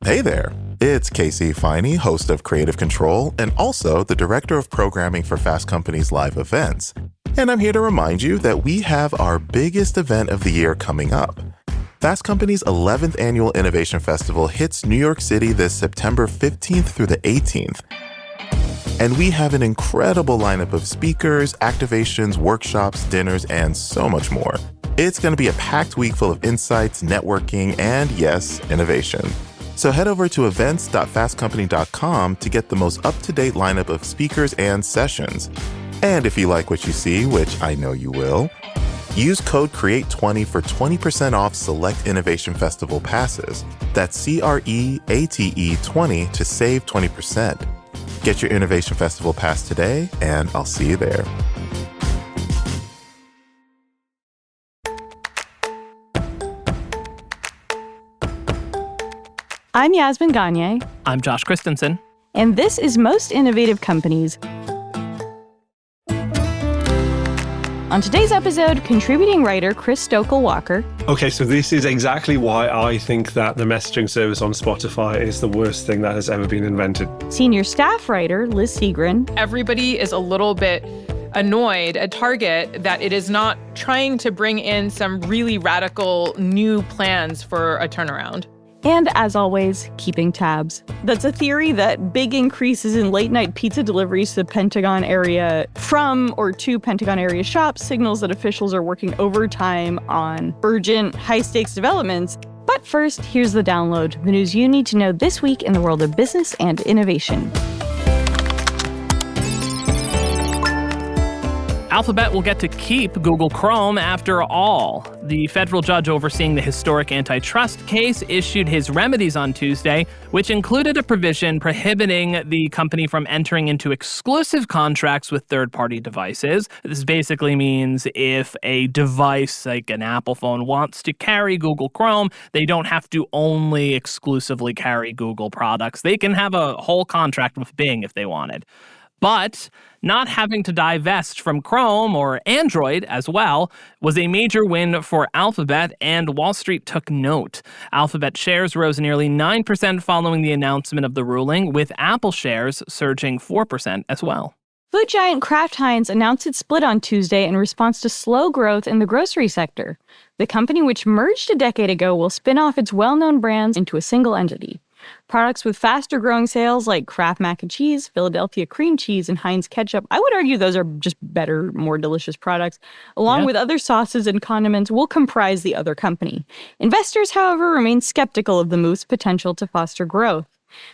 Hey there, it's Casey Finey, host of Creative Control and also the Director of Programming for Fast Company's live events. And I'm here to remind you that we have our biggest event of the year coming up. Fast Company's 11th Annual Innovation Festival hits New York City this September 15th through the 18th. And we have an incredible lineup of speakers, activations, workshops, dinners, and so much more. It's going to be a packed week full of insights, networking, and yes, innovation. So head over to events.fastcompany.com to get the most up-to-date lineup of speakers and sessions. And if you like what you see, which I know you will, use code CREATE20 for 20% off select Innovation Festival passes. That's CREATE20 to save 20%. Get your Innovation Festival pass today, and I'll see you there. I'm Yasmin Gagne. I'm Josh Christensen. And this is Most Innovative Companies. On today's episode, contributing writer Chris Stokel Walker. Okay, so this is exactly why I think that the messaging service on Spotify is the worst thing that has ever been invented. Senior staff writer Liz Segran. Everybody is a little bit annoyed at Target that it is not trying to bring in some really radical new plans for a turnaround. And as always, keeping tabs. That's a theory that big increases in late-night pizza deliveries to the Pentagon area from or to Pentagon area shops signals that officials are working overtime on urgent, high-stakes developments. But first, here's the download, the news you need to know this week in the world of business and innovation. Alphabet will get to keep Google Chrome after all. The federal judge overseeing the historic antitrust case issued his remedies on Tuesday, which included a provision prohibiting the company from entering into exclusive contracts with third-party devices. This basically means if a device like an Apple phone wants to carry Google Chrome, they don't have to only exclusively carry Google products. They can have a whole contract with Bing if they wanted. But not having to divest from Chrome or Android as well was a major win for Alphabet, and Wall Street took note. Alphabet shares rose nearly 9% following the announcement of the ruling, with Apple shares surging 4% as well. Food giant Kraft Heinz announced its split on Tuesday in response to slow growth in the grocery sector. The company, which merged a decade ago, will spin off its well-known brands into a single entity. Products with faster-growing sales like Kraft Mac and Cheese, Philadelphia Cream Cheese, and Heinz Ketchup, I would argue those are just better, more delicious products, along with other sauces and condiments, will comprise the other company. Investors, however, remain skeptical of the move's potential to foster growth.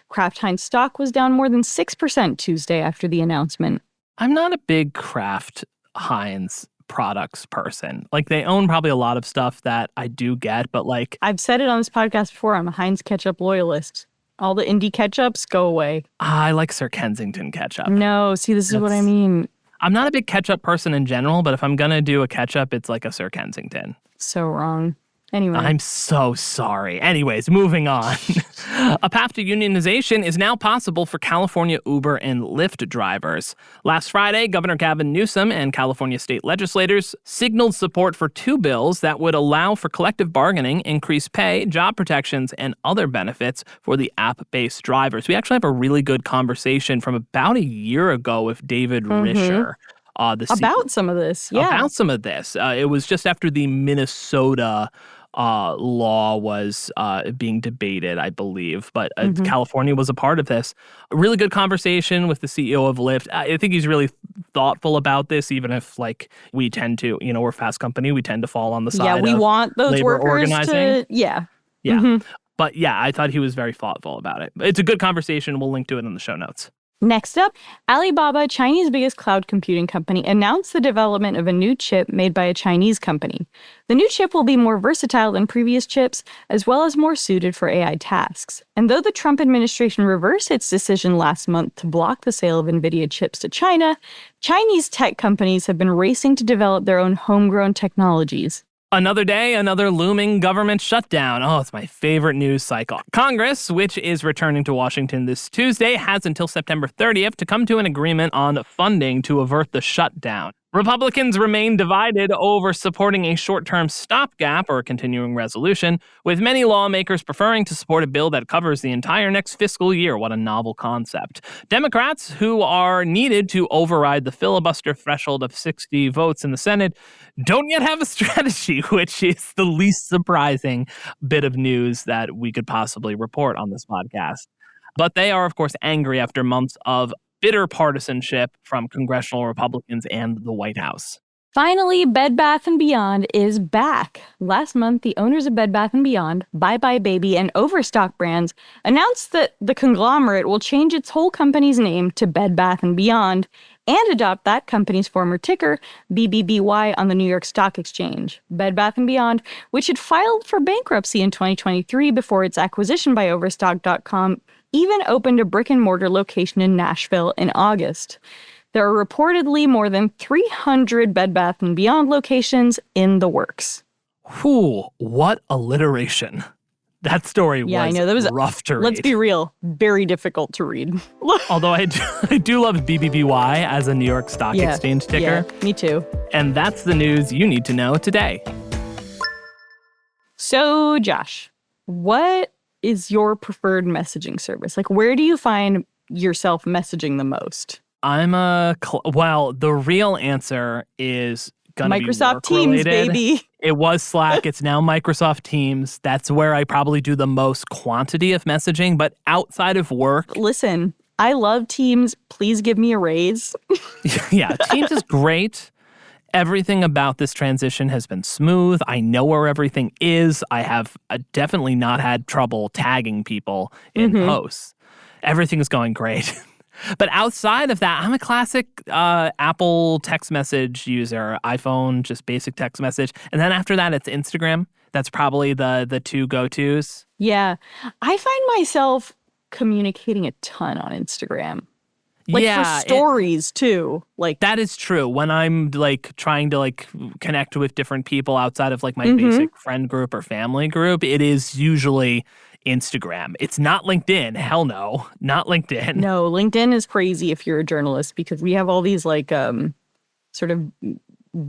Kraft Heinz stock was down more than 6% Tuesday after the announcement. I'm not a big Kraft Heinz products person. Like, they own probably a lot of stuff that I do get, but like... I've said it on this podcast before, I'm a Heinz ketchup loyalist. All the indie ketchups, go away. I like Sir Kensington ketchup. No, see, this is what I mean. I'm not a big ketchup person in general, but if I'm going to do a ketchup, it's like a Sir Kensington. So wrong. Anyway. I'm so sorry. Anyways, moving on. A path to unionization is now possible for California Uber and Lyft drivers. Last Friday, Governor Gavin Newsom and California state legislators signaled support for two bills that would allow for collective bargaining, increased pay, job protections, and other benefits for the app-based drivers. We actually have a really good conversation from about a year ago with David Risher. About some of this, yeah. About some of this. It was just after the Minnesota law was being debated, I believe. But California was a part of this. A really good conversation with the CEO of Lyft. I think he's really thoughtful about this, even if, like, we tend to, we're a fast company. We tend to fall on the side of we want those labor workers organizing. to, yeah. But yeah, I thought he was very thoughtful about it. It's a good conversation. We'll link to it in the show notes. Next up, Alibaba, China's biggest cloud computing company, announced the development of a new chip made by a Chinese company. The new chip will be more versatile than previous chips, as well as more suited for AI tasks. And though the Trump administration reversed its decision last month to block the sale of NVIDIA chips to China, Chinese tech companies have been racing to develop their own homegrown technologies. Another day, another looming government shutdown. Oh, it's my favorite news cycle. Congress, which is returning to Washington this Tuesday, has until September 30th to come to an agreement on funding to avert the shutdown. Republicans remain divided over supporting a short-term stopgap or continuing resolution, with many lawmakers preferring to support a bill that covers the entire next fiscal year. What a novel concept. Democrats, who are needed to override the filibuster threshold of 60 votes in the Senate, don't yet have a strategy, which is the least surprising bit of news that we could possibly report on this podcast. But they are, of course, angry after months of bitter partisanship from congressional Republicans and the White House. Finally, Bed Bath & Beyond is back. Last month, the owners of Bed Bath & Beyond, Bye Bye Baby, and Overstock brands announced that the conglomerate will change its whole company's name to Bed Bath & Beyond and adopt that company's former ticker, BBBY, on the New York Stock Exchange. Bed Bath & Beyond, which had filed for bankruptcy in 2023 before its acquisition by Overstock.com, even opened a brick-and-mortar location in Nashville in August. There are reportedly more than 300 Bed Bath & Beyond locations in the works. Whew, what alliteration. That story was rough to read. Let's be real, very difficult to read. Although I do love BBBY as a New York Stock Exchange ticker. Yeah, me too. And that's the news you need to know today. So, Josh, what is your preferred messaging service? Like, where do you find yourself messaging the most? The real answer is going to be Microsoft Teams, baby. It was Slack. It's now Microsoft Teams. That's where I probably do the most quantity of messaging. But outside of work... Listen, I love Teams. Please give me a raise. Yeah, Teams is great. Everything about this transition has been smooth. I know where everything is. I have definitely not had trouble tagging people in posts. Everything is going great. But outside of that, I'm a classic Apple text message user, iPhone, just basic text message. And then after that, it's Instagram. That's probably the two go-tos. Yeah. I find myself communicating a ton on Instagram. For stories, too. That is true. When I'm, trying to, connect with different people outside of, my basic friend group or family group, it is usually Instagram. It's not LinkedIn. Hell no. Not LinkedIn. No, LinkedIn is crazy if you're a journalist because we have all these, sort of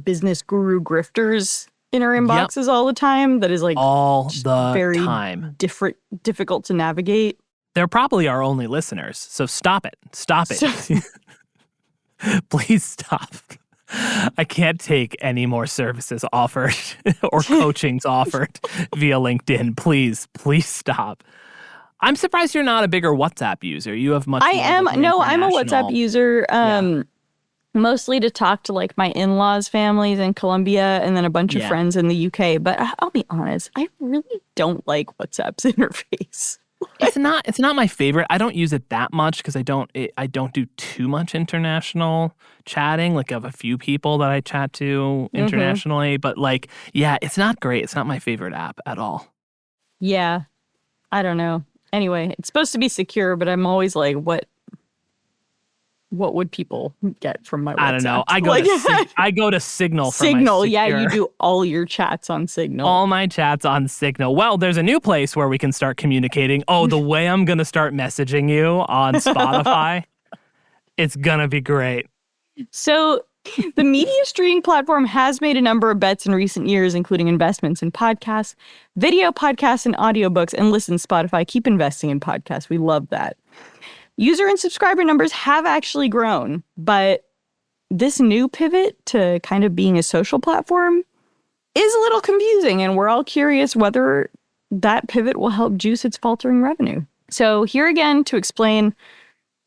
business guru grifters in our inboxes all the time. That is, all the very time. Difficult to navigate. They're probably our only listeners, so stop it. Stop it. Please stop. I can't take any more services offered or coachings offered via LinkedIn. Please stop. I'm surprised you're not a bigger WhatsApp user. You have much more. I'm a WhatsApp user. Mostly to talk to my in-laws' families in Colombia and then a bunch of friends in the UK. But I'll be honest, I really don't like WhatsApp's interface. It's not my favorite. I don't use it that much because I don't do too much international chatting. I have a few people that I chat to internationally, but it's not great. It's not my favorite app at all. Yeah, I don't know. Anyway, it's supposed to be secure, but I'm always what would people get from my WhatsApp? I don't know. I go to Signal for Signal, my secure. yeah, you do all your chats on Signal. All my chats on Signal. Well, there's a new place where we can start communicating. Oh, the way I'm going to start messaging you on Spotify, it's going to be great. So the media streaming platform has made a number of bets in recent years, including investments in podcasts, video podcasts, and audiobooks. And listen, Spotify, keep investing in podcasts. We love that. User and subscriber numbers have actually grown, but this new pivot to kind of being a social platform is a little confusing, and we're all curious whether that pivot will help juice its faltering revenue. So here again to explain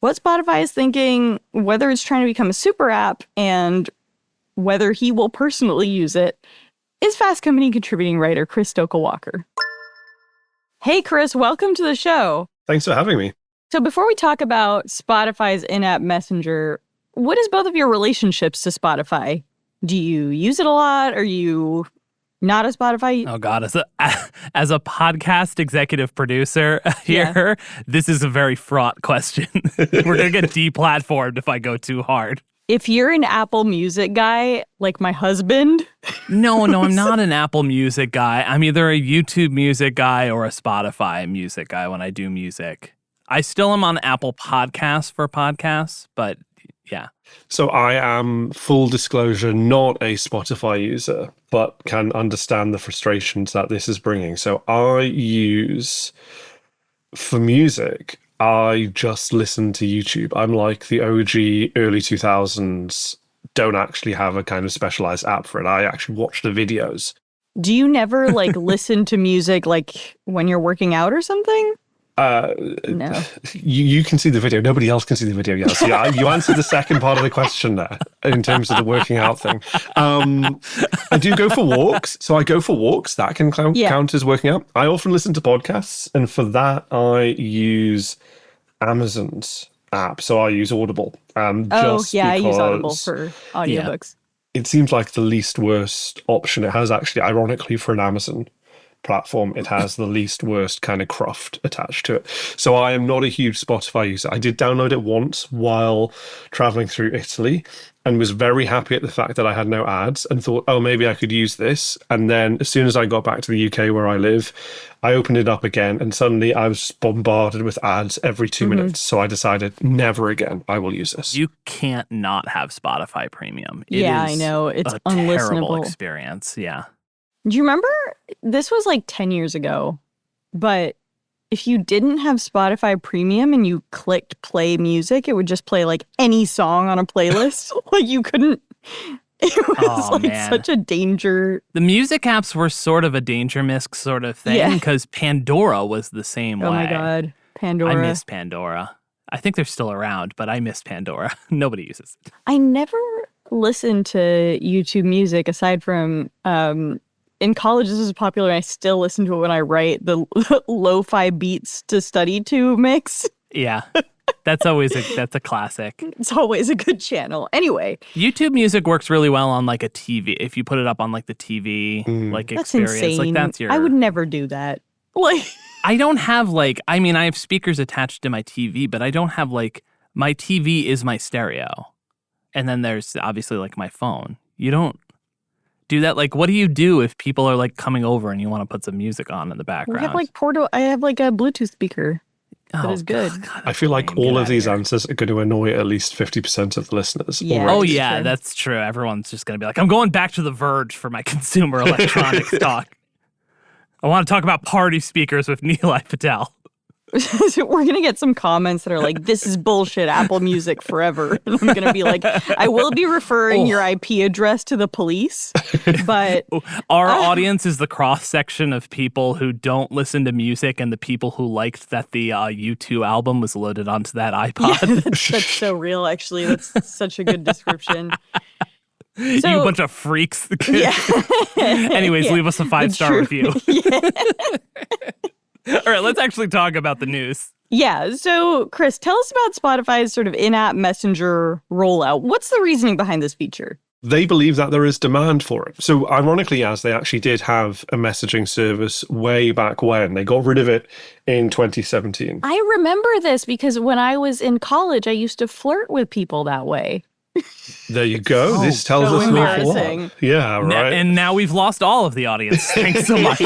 what Spotify is thinking, whether it's trying to become a super app, and whether he will personally use it, is Fast Company contributing writer Chris Stokel Walker. Hey, Chris, welcome to the show. Thanks for having me. So before we talk about Spotify's in-app messenger, what is both of your relationships to Spotify? Do you use it a lot? Are you not a Spotify? Oh God, as a podcast executive producer here, This is a very fraught question. We're gonna get deplatformed if I go too hard. If you're an Apple Music guy, like my husband. No, I'm not an Apple Music guy. I'm either a YouTube Music guy or a Spotify Music guy when I do music. I still am on Apple Podcasts for podcasts, but Yeah. So I am, full disclosure, not a Spotify user, but can understand the frustrations that this is bringing. So for music, I just listen to YouTube. I'm like the OG early 2000s, don't actually have a kind of specialized app for it. I actually watch the videos. Do you never listen to music when you're working out or something? No. You can see the video. Nobody else can see the video yet. So you answered the second part of the question there in terms of the working out thing. I do go for walks. So I go for walks. That can count as working out. I often listen to podcasts. And for that, I use Amazon's app. So I use Audible. I use Audible for audiobooks. It seems like the least worst option. It has actually, ironically, for an Amazon platform, it has the least worst kind of cruft attached to it. So I am not a huge Spotify user. I did download it once while traveling through Italy and was very happy at the fact that I had no ads and thought, oh, maybe I could use this. And then as soon as I got back to the UK where I live, I opened it up again and suddenly I was bombarded with ads every 2 minutes. So I decided never again I will use this. You can't not have Spotify Premium. I know. It's a unlistenable. terrible experience. Yeah. Do you remember? This was 10 years ago, but if you didn't have Spotify Premium and you clicked play music, it would just play any song on a playlist. You couldn't. It was such a danger. The music apps were sort of a danger misk sort of thing because Pandora was the same way. Oh my God. Pandora. I miss Pandora. I think they're still around, but I miss Pandora. Nobody uses it. I never listened to YouTube music aside from in college. This was popular and I still listen to it when I write, the lo-fi beats to study to mix. Yeah. That's a classic. It's always a good channel. Anyway, YouTube music works really well on a TV. If you put it up on the TV that's experience, insane. I would never do that. I don't have I have speakers attached to my TV, but I don't have my TV is my stereo. And then there's obviously my phone. You don't do that. What do you do if people are coming over and you want to put some music on in the background? I have a Bluetooth speaker. That is good. God, I feel like all of these answers are going to annoy at least 50% of the listeners. Yeah. Oh, yeah, that's true. Everyone's just going to be I'm going back to The Verge for my consumer electronics talk. I want to talk about party speakers with Nilay Patel. We're going to get some comments that are this is bullshit, Apple Music forever. And I'm going to be I will be referring your IP address to the police, but... Our audience is the cross-section of people who don't listen to music and the people who liked that the U2 album was loaded onto that iPod. Yeah, that's so real, actually. That's such a good description. You bunch of freaks. Yeah. Anyways, leave us a 5-star review. Yeah. All right, let's actually talk about the news. Yeah. So, Chris, tell us about Spotify's sort of in-app messenger rollout. What's the reasoning behind this feature? They believe that there is demand for it. So ironically, they actually did have a messaging service way back when. They got rid of it in 2017. I remember this because when I was in college, I used to flirt with people that way. There you go. This tells us an awful lot. Yeah, right. And now we've lost all of the audience. Thanks so much.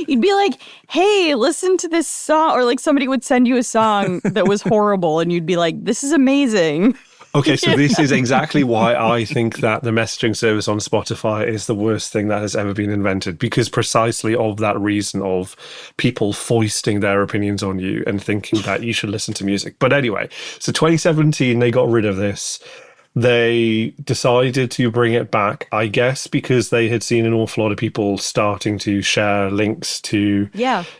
You'd be hey, listen to this song. Or somebody would send you a song that was horrible and you'd be this is amazing. Okay, so this is exactly why I think that the messaging service on Spotify is the worst thing that has ever been invented, because precisely of that reason of people foisting their opinions on you and thinking that you should listen to music. But anyway, so 2017, they got rid of this. They decided to bring it back, I guess, because they had seen an awful lot of people starting to share links to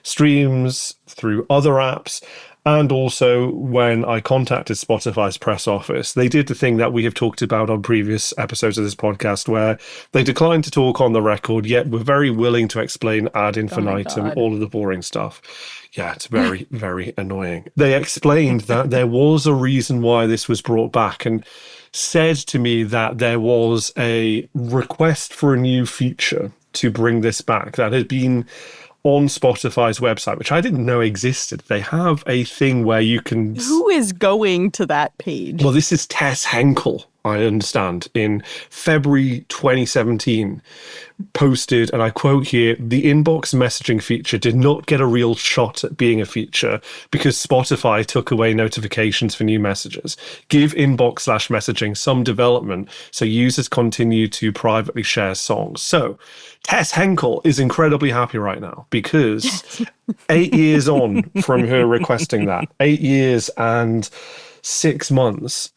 streams through other apps. And also, when I contacted Spotify's press office, they did the thing that we have talked about on previous episodes of this podcast, where they declined to talk on the record, yet were very willing to explain ad infinitum, all of the boring stuff. Yeah, it's very, very annoying. They explained that there was a reason why this was brought back and said to me that there was a request for a new feature to bring this back that had been on Spotify's website, which I didn't know existed. They have a thing where you can... Who is going to that page? Well, this is Tess Henkel. I understand, in February 2017, posted, and I quote here, "The inbox messaging feature did not get a real shot at being a feature because Spotify took away notifications for new messages. Give inbox/messaging some development so users continue to privately share songs." So Tess Henkel is incredibly happy right now because 8 years on from her requesting that, 8 years and 6 months,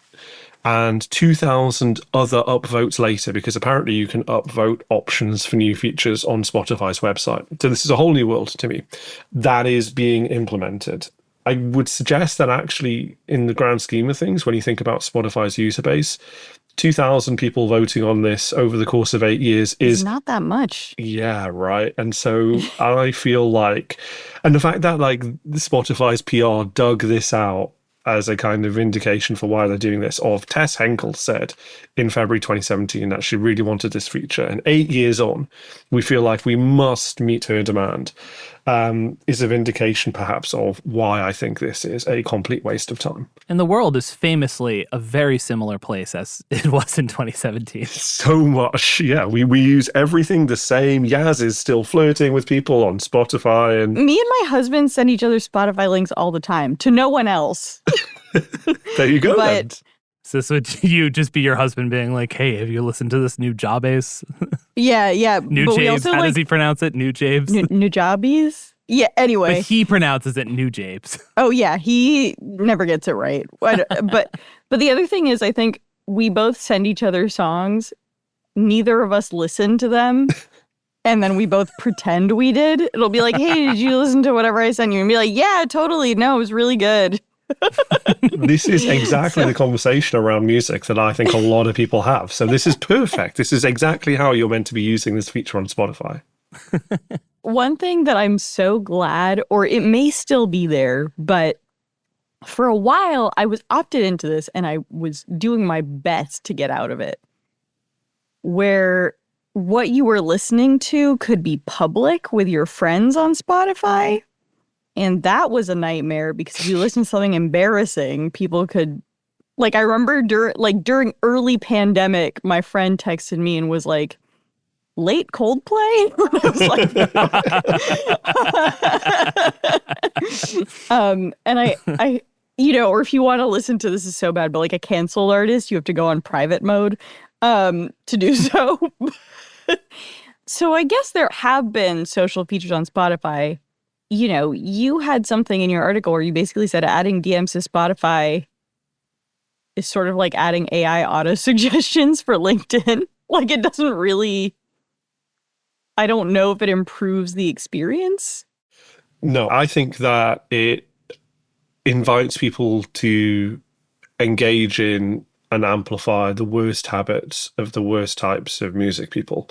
and 2,000 other upvotes later, because apparently you can upvote options for new features on Spotify's website. So this is a whole new world to me that is being implemented. I would suggest that actually, in the grand scheme of things, when you think about Spotify's user base, 2,000 people voting on this over the course of 8 years is not that much. Yeah, right. And so I feel like, and the fact that like Spotify's PR dug this out as a kind of indication for why they're doing this, of Tess Henkel said in February 2017 that she really wanted this feature. And 8 years on, we feel like we must meet her demand, is a vindication perhaps of why I think this is a complete waste of time. And the world is famously a very similar place as it was in 2017. So much. Yeah, we use everything the same. Yaz is still flirting with people on Spotify. And me and my husband send each other Spotify links all the time to no one else. There you go. But, then. So this would you just be your husband being like, "Hey, have you listened to this new Jabez?" Yeah. New but Jabes. How does he pronounce it? New Jabes? New Jabbies? Yeah, anyway. But he pronounces it New Jabes. Oh, yeah. He never gets it right. But the other thing is, I think we both send each other songs. Neither of us listen to them. And then we both pretend we did. It'll be like, "Hey, did you listen to whatever I sent you?" And be like, "Yeah, totally. No, it was really good." This is exactly the conversation around music that I think a lot of people have. So this is perfect. This is exactly how you're meant to be using this feature on Spotify. One thing that I'm so glad, or it may still be there, but for a while I was opted into this and I was doing my best to get out of it, where what you were listening to could be public with your friends on Spotify. And that was a nightmare because if you listen to something embarrassing, people could, like, I remember during early pandemic, my friend texted me and was like, "Late Coldplay?" I was like, and I, or if you want to listen to, this is so bad, but like a canceled artist, you have to go on private mode to do so. So I guess there have been social features on Spotify. You had something in your article where you basically said adding DMs to Spotify is sort of like adding AI auto suggestions for LinkedIn. Like, it doesn't really, I don't know if it improves the experience. No, I think that it invites people to engage in and amplify the worst habits of the worst types of music people,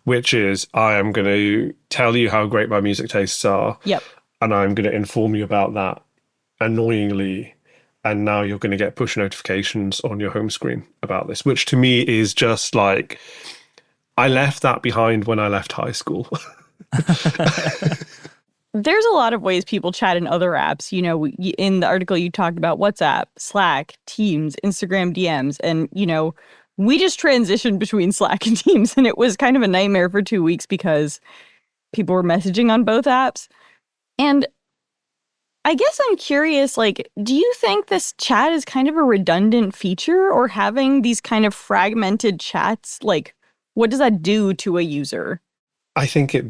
which is, I am going to tell you how great my music tastes are. Yep. And I'm going to inform you about that annoyingly. And now you're going to get push notifications on your home screen about this, which to me is just like, I left that behind when I left high school. There's a lot of ways people chat in other apps. In the article you talked about WhatsApp, Slack, Teams, Instagram DMs, and, we just transitioned between Slack and Teams, and it was kind of a nightmare for 2 weeks because people were messaging on both apps. And I guess I'm curious, like, do you think this chat is kind of a redundant feature, or having these kind of fragmented chats, like, what does that do to a user? I think it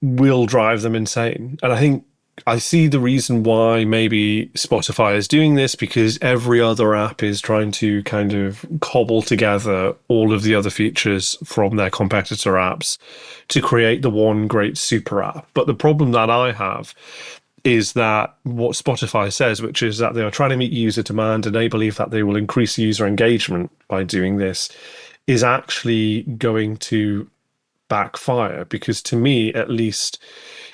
will drive them insane. And I think I see the reason why maybe Spotify is doing this, because every other app is trying to kind of cobble together all of the other features from their competitor apps to create the one great super app. But the problem that I have is that what Spotify says, which is that they are trying to meet user demand and they believe that they will increase user engagement by doing this, is actually going to backfire. Because to me, at least,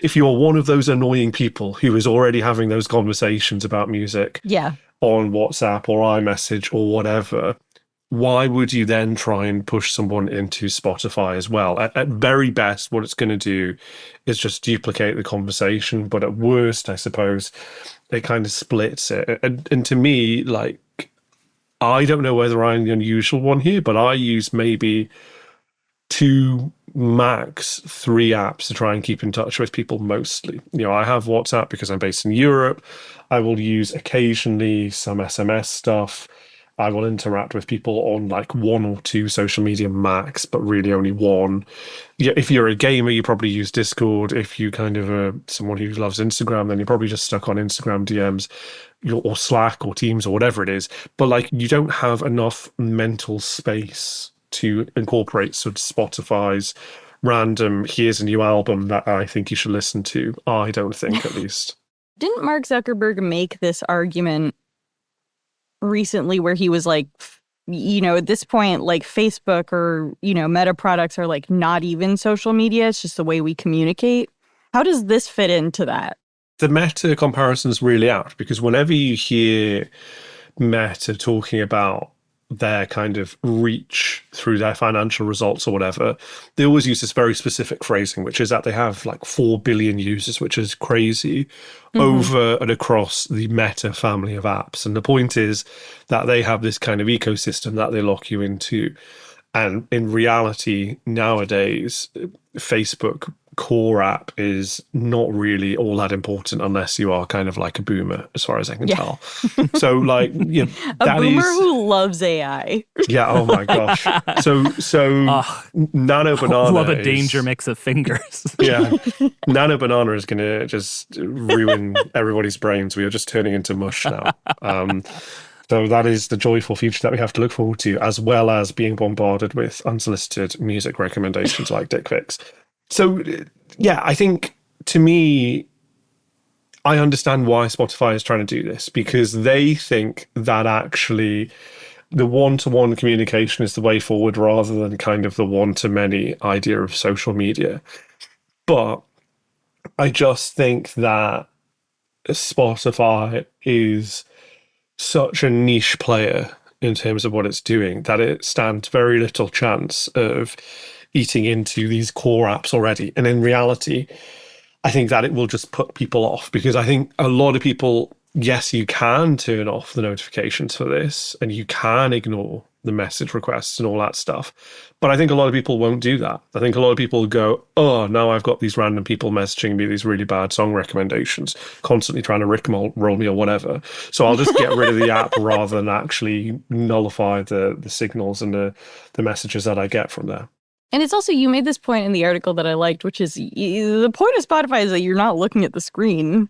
if you're one of those annoying people who is already having those conversations about music on WhatsApp or iMessage or whatever, why would you then try and push someone into Spotify as well? At very best, what it's going to do is just duplicate the conversation. But at worst, I suppose, it kind of splits it. And to me, like, I don't know whether I'm the unusual one here, but I use maybe 2, max 3 apps to try and keep in touch with people mostly. I have WhatsApp because I'm based in Europe. I will use occasionally some SMS stuff. I will interact with people on like 1 or 2 social media max, but really only 1. If you're a gamer, you probably use Discord. If you kind of are someone who loves Instagram, then you're probably just stuck on Instagram DMs or Slack or Teams or whatever it is. But like, you don't have enough mental space to incorporate sort of Spotify's random, here's a new album that I think you should listen to. I don't think, at least. Didn't Mark Zuckerberg make this argument recently where he was like, at this point, like Facebook or, Meta products are like not even social media. It's just the way we communicate. How does this fit into that? The Meta comparison is really apt because whenever you hear Meta talking about their kind of reach through their financial results or whatever, they always use this very specific phrasing, which is that they have like 4 billion users, which is crazy, over and across the Meta family of apps. And the point is that they have this kind of ecosystem that they lock you into. And in reality, nowadays, Facebook core app is not really all that important unless you are kind of like a boomer, as far as I can tell. So like, a boomer who loves AI. Yeah. Oh my gosh. So Nano Banana. Love a danger mix of fingers. Yeah. Nano Banana is going to just ruin everybody's brains. We are just turning into mush now. So that is the joyful future that we have to look forward to, as well as being bombarded with unsolicited music recommendations like dick pics. So, yeah, I think, to me, I understand why Spotify is trying to do this, because they think that actually the one-to-one communication is the way forward rather than kind of the one-to-many idea of social media. But I just think that Spotify is such a niche player in terms of what it's doing that it stands very little chance of eating into these core apps already. And in reality, I think that it will just put people off, because I think a lot of people, yes, you can turn off the notifications for this and you can ignore the message requests and all that stuff. But I think a lot of people won't do that. I think a lot of people go, oh, now I've got these random people messaging me these really bad song recommendations, constantly trying to rickroll me or whatever. So I'll just get rid of the app rather than actually nullify the signals and the messages that I get from there. And it's also, you made this point in the article that I liked, which is the point of Spotify is that you're not looking at the screen,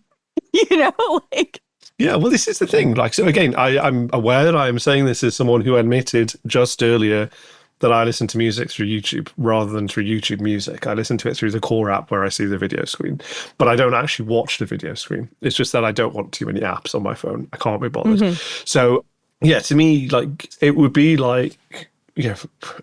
Yeah, well, this is the thing. Like, so again, I'm aware that I am saying this as someone who admitted just earlier that I listen to music through YouTube rather than through YouTube Music. I listen to it through the core app where I see the video screen, but I don't actually watch the video screen. It's just that I don't want too many apps on my phone. I can't be bothered. So, yeah, to me, like, it would be like,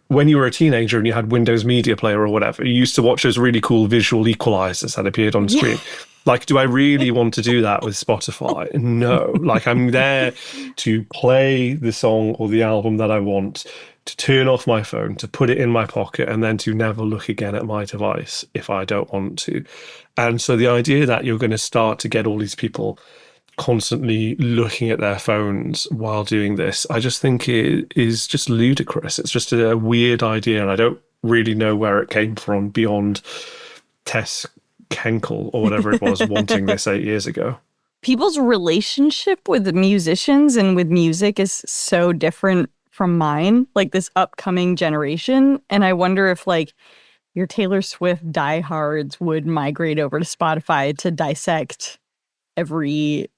when you were a teenager and you had Windows Media Player or whatever, you used to watch those really cool visual equalizers that appeared on the screen. Like, do I really want to do that with Spotify? No. Like, I'm there to play the song or the album that I want, to turn off my phone, to put it in my pocket, and then to never look again at my device if I don't want to. And so the idea that you're going to start to get all these people constantly looking at their phones while doing this, I just think it is just ludicrous. It's just a weird idea, and I don't really know where it came from beyond Tess Kenkel or whatever it was wanting this 8 years ago. People's relationship with the musicians and with music is so different from mine, like this upcoming generation. And I wonder if like your Taylor Swift diehards would migrate over to Spotify to dissect every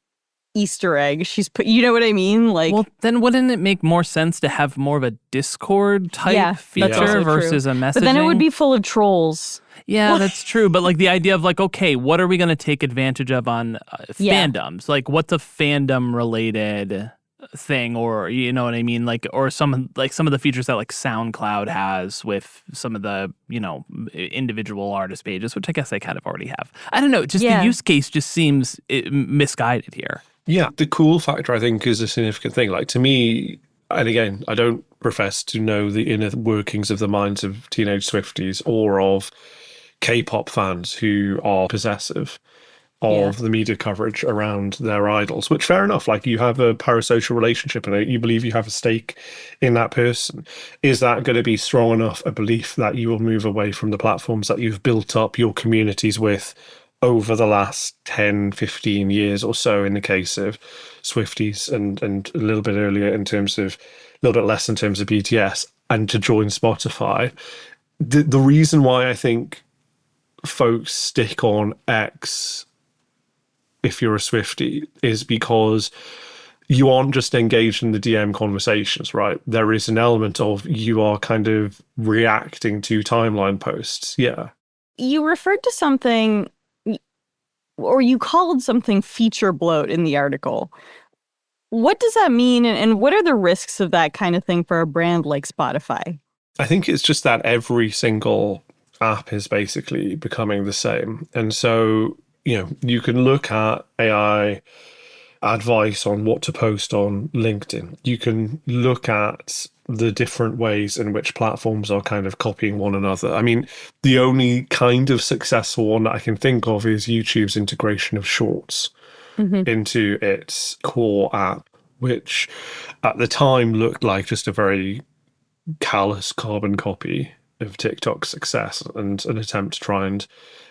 Easter egg she's put, you know what I mean? Like, well, then wouldn't it make more sense to have more of a Discord type feature versus a messaging? But then it would be full of trolls. Yeah, that's true. But like the idea of like, okay, what are we going to take advantage of on fandoms? Like, what's a fandom related thing, or you know what I mean? Like, or some of the features that like SoundCloud has with some of the, individual artist pages, which I guess they kind of already have. I don't know. Just the use case just seems misguided here. Yeah, the cool factor, I think, is a significant thing. Like, to me, and again, I don't profess to know the inner workings of the minds of teenage Swifties or of K-pop fans who are possessive. of the media coverage around their idols, which fair enough, like you have a parasocial relationship and you believe you have a stake in that person. Is that going to be strong enough a belief that you will move away from the platforms that you've built up your communities with over the last 10, 15 years or so in the case of Swifties and a little bit earlier in terms of, a little bit less in terms of BTS, and to join Spotify? The reason why I think folks stick on X if you're a Swiftie is because you aren't just engaged in the DM conversations, right? There is an element of you are kind of reacting to timeline posts. Yeah. You referred to something, or you called something feature bloat in the article. What does that mean? And what are the risks of that kind of thing for a brand like Spotify? I think it's just that every single app is basically becoming the same. And so, you can look at AI advice on what to post on LinkedIn. You can look at the different ways in which platforms are kind of copying one another. I mean, the only kind of successful one that I can think of is YouTube's integration of Shorts into its core app, which at the time looked like just a very callous carbon copy of TikTok's success and an attempt to try and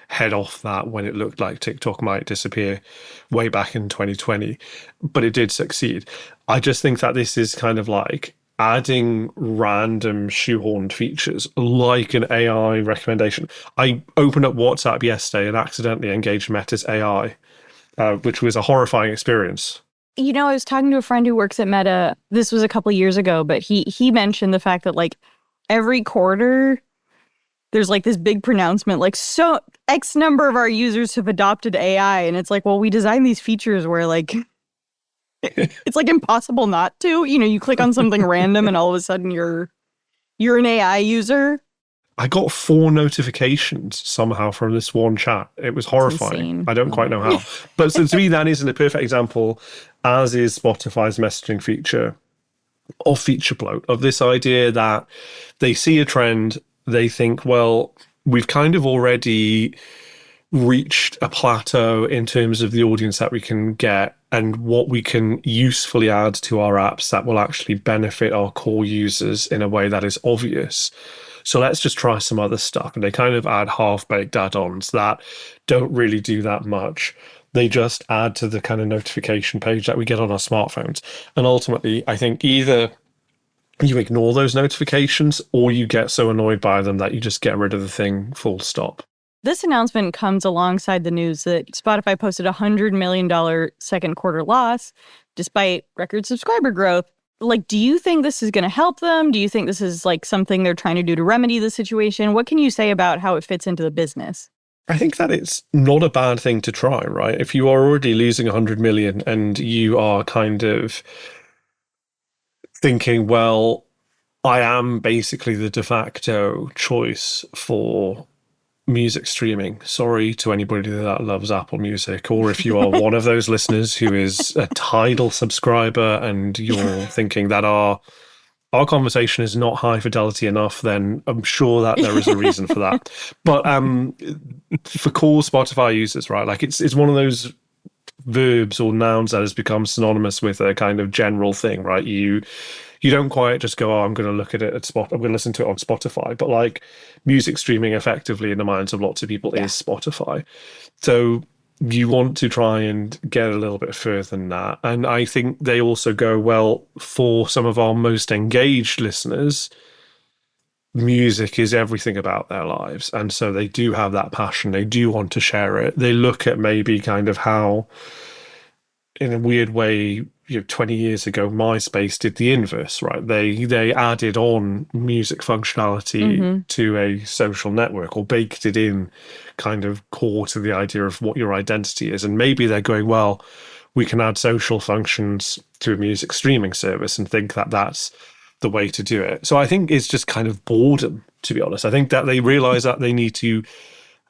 head off that when it looked like TikTok might disappear way back in 2020. But it did succeed. I just think that this is kind of like adding random shoehorned features like an AI recommendation. I opened up WhatsApp yesterday and accidentally engaged Meta's AI, which was a horrifying experience. I was talking to a friend who works at Meta. This was a couple of years ago, but he mentioned the fact that like every quarter there's like this big pronouncement, like, so X number of our users have adopted AI. And it's like, well, we designed these features where like, it's like impossible not to, you click on something random and all of a sudden you're an AI user. I got 4 notifications somehow from this one chat. It was horrifying. I don't quite know how. But so to me, that isn't a perfect example, as is Spotify's messaging feature, of feature bloat, of this idea that they see a trend, they think, well, we've kind of already reached a plateau in terms of the audience that we can get and what we can usefully add to our apps that will actually benefit our core users in a way that is obvious. So let's just try some other stuff. And they kind of add half-baked add-ons that don't really do that much. They just add to the kind of notification page that we get on our smartphones. And ultimately, I think either you ignore those notifications or you get so annoyed by them that you just get rid of the thing, full stop. This announcement comes alongside the news that Spotify posted a $100 million second quarter loss despite record subscriber growth. Like, do you think this is going to help them? Do you think this is like something they're trying to do to remedy the situation? What can you say about how it fits into the business? I think that it's not a bad thing to try, right? If you are already losing 100 million and you are kind of thinking, well, I am basically the de facto choice for music streaming. Sorry to anybody that loves Apple Music, or if you are one of those listeners who is a Tidal subscriber and you're thinking that our conversation is not high fidelity enough, then I'm sure that there is a reason for that. But for core Spotify users, right, like it's one of those verbs or nouns that has become synonymous with a kind of general thing, right? You don't quite just go, oh, I'm going to look at it I'm going to listen to it on Spotify. But like music streaming effectively in the minds of lots of people is Spotify. So you want to try and get a little bit further than that. And I think they also go, well, for some of our most engaged listeners, music is everything about their lives. And so they do have that passion. They do want to share it. They look at maybe kind of how, in a weird way, 20 years ago, MySpace did the inverse, right? They added on music functionality to a social network, or baked it in kind of core to the idea of what your identity is. And maybe they're going, well, we can add social functions to a music streaming service and think that that's the way to do it. So I think it's just kind of boredom, to be honest. I think that they realize that they need to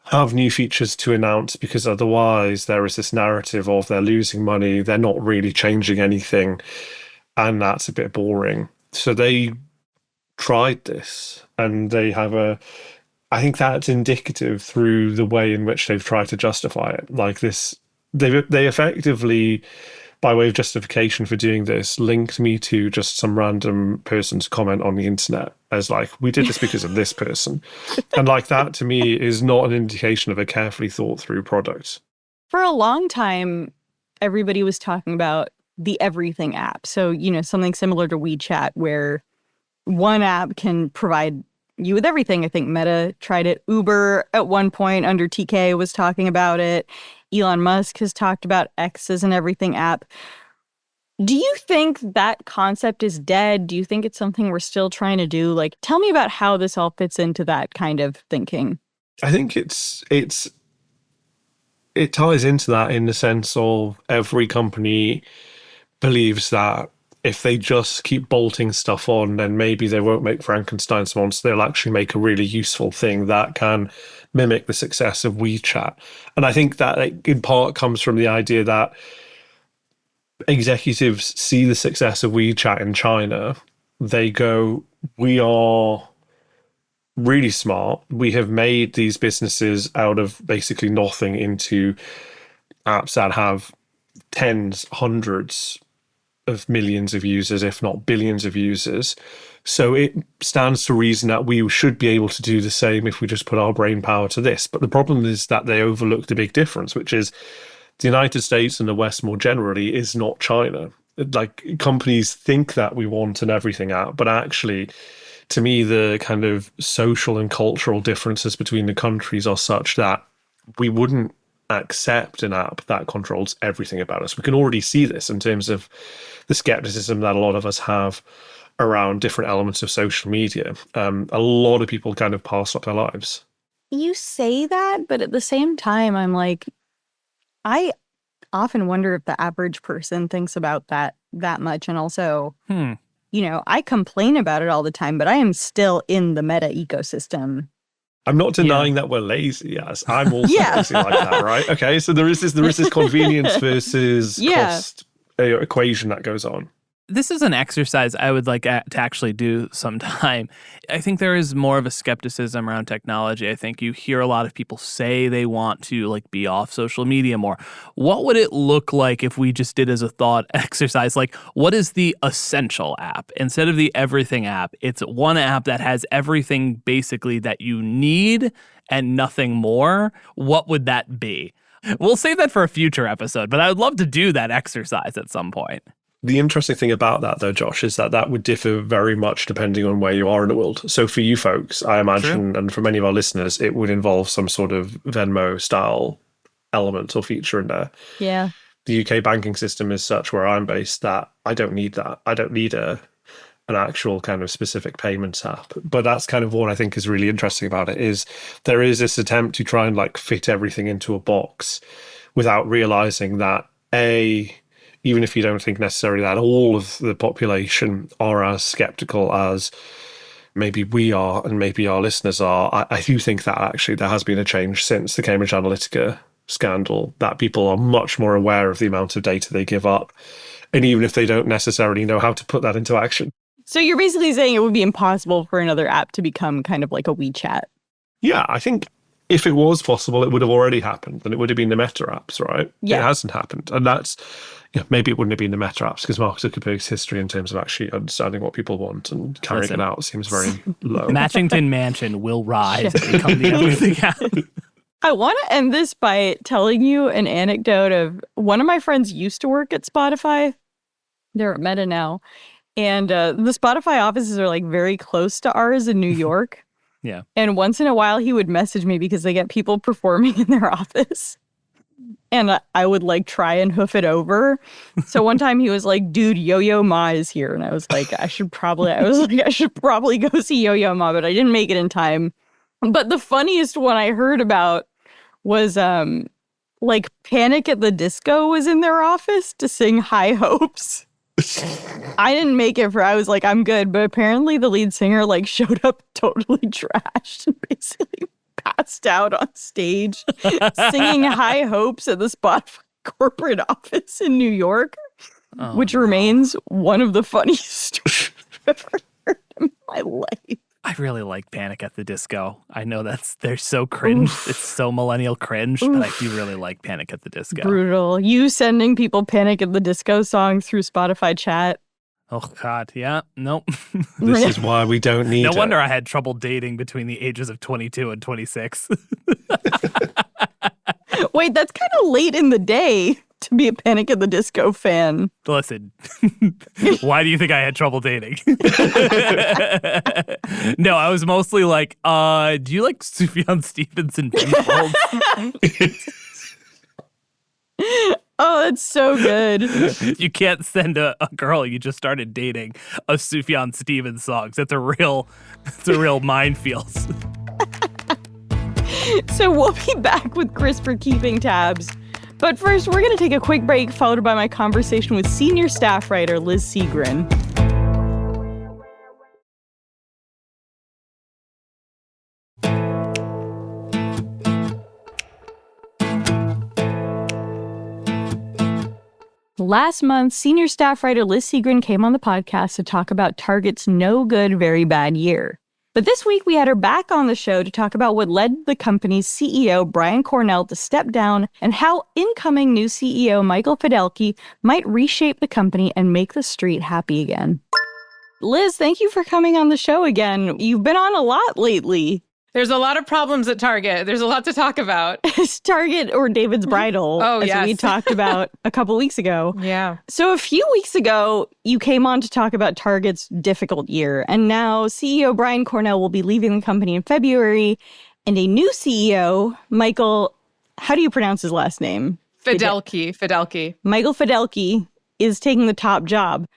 have new features to announce, because otherwise there is this narrative of they're losing money, they're not really changing anything, and that's a bit boring. So they tried this, and they have I think that's indicative through the way in which they've tried to justify it. Like this they effectively, by way of justification for doing this, linked me to just some random person's comment on the internet as like, we did this because of this person. And like that to me is not an indication of a carefully thought through product. For a long time, everybody was talking about the everything app. So, something similar to WeChat where one app can provide you with everything. I think Meta tried it. Uber at one point under TK was talking about it. Elon Musk has talked about X as an everything app. Do you think that concept is dead? Do you think it's something we're still trying to do? Like, tell me about how this all fits into that kind of thinking. I think it ties into that in the sense of every company believes that if they just keep bolting stuff on, then maybe they won't make Frankenstein's monster. They'll actually make a really useful thing that can mimic the success of WeChat. And I think that in part comes from the idea that executives see the success of WeChat in China. They go, we are really smart. We have made these businesses out of basically nothing into apps that have tens, hundreds of millions of users, if not billions of users. So it stands to reason that we should be able to do the same if we just put our brain power to this. But the problem is that they overlook the big difference, which is the United States and the West more generally is not China. Like, companies think that we want an everything app, but actually, to me, the kind of social and cultural differences between the countries are such that we wouldn't accept an app that controls everything about us. We can already see this in terms of the skepticism that a lot of us have around different elements of social media. A lot of people kind of pass up their lives. You say that, but at the same time, I'm like, I often wonder if the average person thinks about that much. And also, I complain about it all the time, but I am still in the Meta ecosystem. I'm not denying that we're lazy. Yes, I'm also lazy like that, right? Okay, so there is this convenience versus cost equation that goes on. This is an exercise I would like to actually do sometime. I think there is more of a skepticism around technology. I think you hear a lot of people say they want to be off social media more. What would it look like if we just did as a thought exercise? Like, what is the essential app? Instead of the everything app, it's one app that has everything basically that you need and nothing more. What would that be? We'll save that for a future episode, but I would love to do that exercise at some point. The interesting thing about that, though, Josh, is that would differ very much depending on where you are in the world. So for you folks, I imagine, and for many of our listeners, it would involve some sort of Venmo-style element or feature in there. Yeah. The UK banking system is such where I'm based that I don't need that. I don't need an actual kind of specific payments app. But that's kind of what I think is really interesting about it, is there is this attempt to try and fit everything into a box without realizing that, even if you don't think necessarily that all of the population are as skeptical as maybe we are and maybe our listeners are, I do think that actually there has been a change since the Cambridge Analytica scandal, that people are much more aware of the amount of data they give up. And even if they don't necessarily know how to put that into action. So you're basically saying it would be impossible for another app to become kind of like a WeChat. Yeah, I think if it was possible, it would have already happened, and it would have been the Meta apps, right? Yeah. It hasn't happened. And that's, maybe it wouldn't have been the Meta apps because Mark Zuckerberg's history in terms of actually understanding what people want and carrying it out seems very low. Matchington Mansion will rise and become the everything app. I want to end this by telling you an anecdote of one of my friends used to work at Spotify. They're at Meta now. And the Spotify offices are very close to ours in New York. Yeah. And once in a while he would message me because they get people performing in their office. And I would try and hoof it over. So one time he was like, dude, Yo-Yo Ma is here. And I was like, I should probably go see Yo-Yo Ma, but I didn't make it in time. But the funniest one I heard about was Panic at the Disco was in their office to sing High Hopes. I didn't make it I was like, I'm good. But apparently the lead singer showed up totally trashed and basically passed out on stage singing High Hopes at the Spotify corporate office in New York, which remains one of the funniest stories I've ever heard in my life. I really like Panic at the Disco. I know they're so cringe. Oof. It's so millennial cringe, but I do really like Panic at the Disco. Brutal. You sending people Panic at the Disco songs through Spotify chat. Oh, God. Yeah. Nope. This is why we don't need No it. wonder I had trouble dating between the ages of 22 and 26. Wait, that's kind of late in the day to be a Panic at the Disco fan. Listen, why do you think I had trouble dating? No, I was mostly like, do you like Sufjan Stevens and Penfold? Oh, that's so good. You can't send a girl you just started dating a Sufjan Stevens song. It's a real minefield. So we'll be back with Chris for keeping tabs. But first, we're going to take a quick break, followed by my conversation with senior staff writer Liz Segran. Last month, senior staff writer Liz Segran came on the podcast to talk about Target's no good, very bad year. But this week, we had her back on the show to talk about what led the company's CEO, Brian Cornell, to step down and how incoming new CEO, Michael Fiddelke, might reshape the company and make the street happy again. Liz, thank you for coming on the show again. You've been on a lot lately. There's a lot of problems at Target. There's a lot to talk about. It's Target or David's Bridal, Oh, as yes. we talked about a couple weeks ago. Yeah. So a few weeks ago, you came on to talk about Target's difficult year. And now CEO Brian Cornell will be leaving the company in February. And a new CEO, Michael, how do you pronounce his last name? Fiddelke. Michael Fiddelke is taking the top job.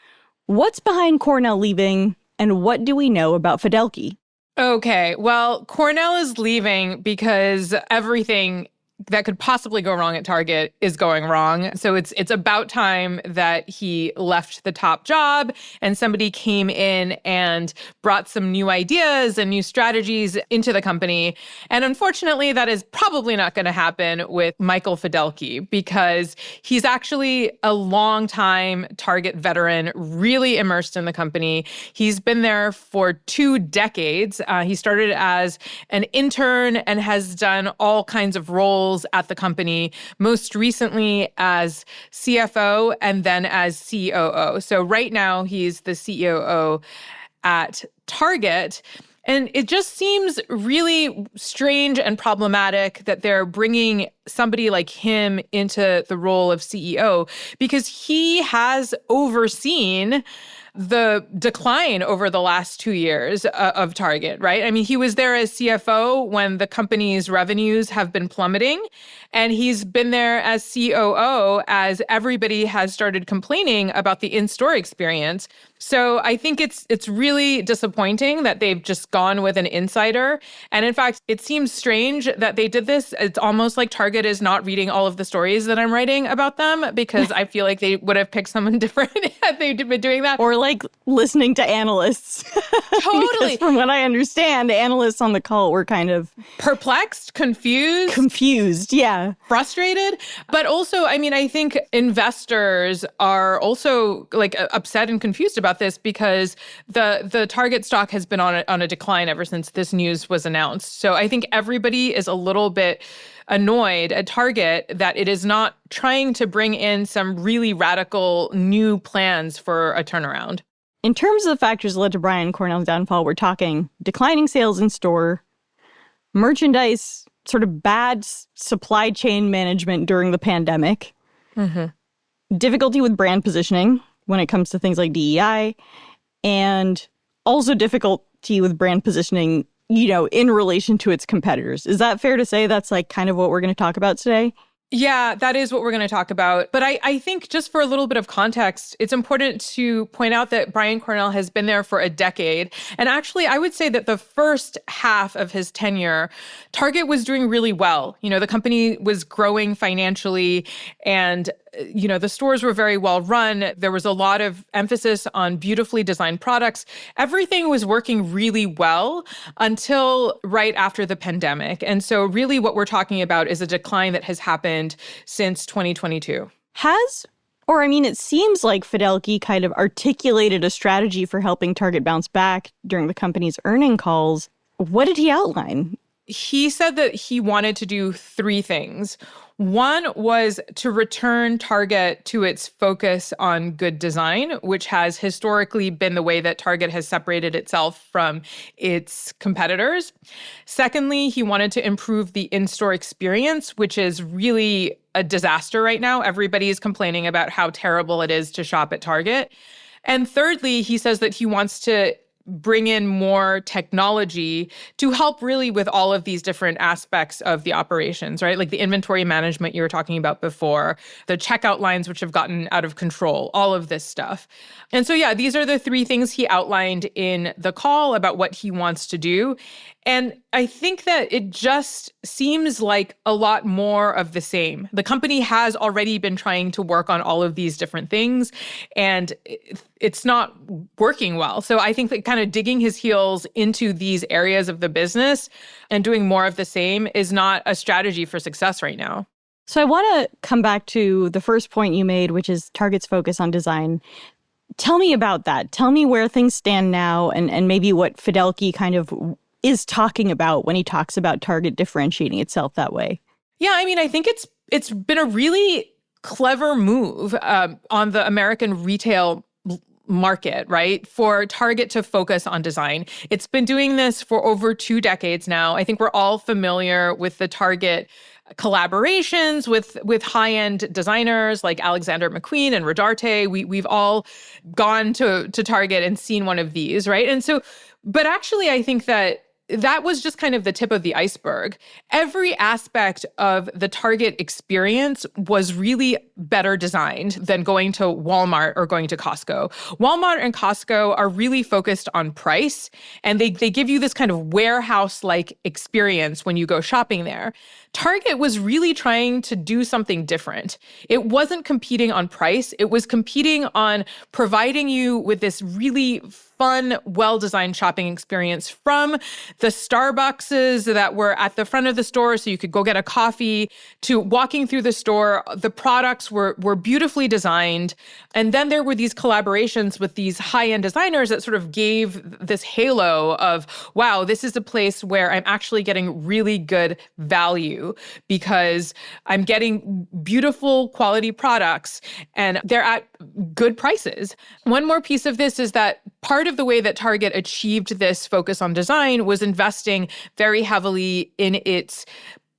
What's behind Cornell leaving, and what do we know about Fiddelke? Okay, well, Cornell is leaving because everything that could possibly go wrong at Target is going wrong. So it's about time that he left the top job and somebody came in and brought some new ideas and new strategies into the company. And unfortunately, that is probably not going to happen with Michael Fiddelke because he's actually a long-time Target veteran, really immersed in the company. He's been there for 2 decades. He started as an intern and has done all kinds of roles at the company, most recently as CFO and then as COO. So right now he's the COO at Target. And it just seems really strange and problematic that they're bringing somebody like him into the role of CEO because he has overseen the decline over the last 2 years of Target, right? I mean, he was there as CFO when the company's revenues have been plummeting, and he's been there as COO as everybody has started complaining about the in-store experience. So I think it's really disappointing that they've just gone with an insider. And in fact, it seems strange that they did this. It's almost like Target is not reading all of the stories that I'm writing about them because I feel like they would have picked someone different had they been doing that. Or like listening to analysts. Totally. Because from what I understand, analysts on the call were kind of Perplexed, confused, yeah. frustrated. But also, I mean, I think investors are also like upset and confused about this because the Target stock has been on a decline ever since this news was announced. So I think everybody is a little bit annoyed at Target that it is not trying to bring in some really radical new plans for a turnaround. In terms of the factors that led to Brian Cornell's downfall, we're talking declining sales in store, merchandise, sort of bad supply chain management during the pandemic, difficulty with brand positioning when it comes to things like DEI, and also difficulty with brand positioning, you know, in relation to its competitors. Is that fair to say that's like kind of what we're going to talk about today? Yeah, that is what we're going to talk about. But I think just for a little bit of context, it's important to point out that Brian Cornell has been there for a decade. And actually, I would say that the first half of his tenure, Target was doing really well. You know, the company was growing financially and you know, the stores were very well run. There was a lot of emphasis on beautifully designed products. Everything was working really well until right after the pandemic. And so really what we're talking about is a decline that has happened since 2022. Has Or, I mean, it seems like Fiddelke kind of articulated a strategy for helping Target bounce back during the company's earning calls. What did he outline? He said that he wanted to do three things. One was to return Target to its focus on good design, which has historically been the way that Target has separated itself from its competitors. Secondly, he wanted to improve the in-store experience, which is really a disaster right now. Everybody is complaining about how terrible it is to shop at Target. And thirdly, he says that he wants to bring in more technology to help really with all of these different aspects of the operations, right? Like the inventory management you were talking about before, the checkout lines which have gotten out of control, all of this stuff. And so, yeah, these are the three things he outlined in the call about what he wants to do. And I think that it just seems like a lot more of the same. The company has already been trying to work on all of these different things, and it's not working well. So I think that kind of digging his heels into these areas of the business and doing more of the same is not a strategy for success right now. So I want to come back to the first point you made, which is Target's focus on design. Tell me about that. Tell me where things stand now and maybe what Fiddelke kind of is talking about when he talks about Target differentiating itself that way. Yeah, I mean, I think it's been a really clever move on the American retail market, right? For Target to focus on design. It's been doing this for over 2 decades now. I think we're all familiar with the Target collaborations with high-end designers like Alexander McQueen and Rodarte. We've all gone to Target and seen one of these, right? And so, but actually, I think that was just kind of the tip of the iceberg. Every aspect of the Target experience was really better designed than going to Walmart or going to Costco. Walmart and Costco are really focused on price, and they give you this kind of warehouse-like experience when you go shopping there. Target was really trying to do something different. It wasn't competing on price. It was competing on providing you with this really fun, well-designed shopping experience, from the Starbuckses that were at the front of the store so you could go get a coffee, to walking through the store. The products were beautifully designed. And then there were these collaborations with these high-end designers that sort of gave this halo of, wow, this is a place where I'm actually getting really good value because I'm getting beautiful quality products and they're at good prices. One more piece of this is that part of the way that Target achieved this focus on design was investing very heavily in its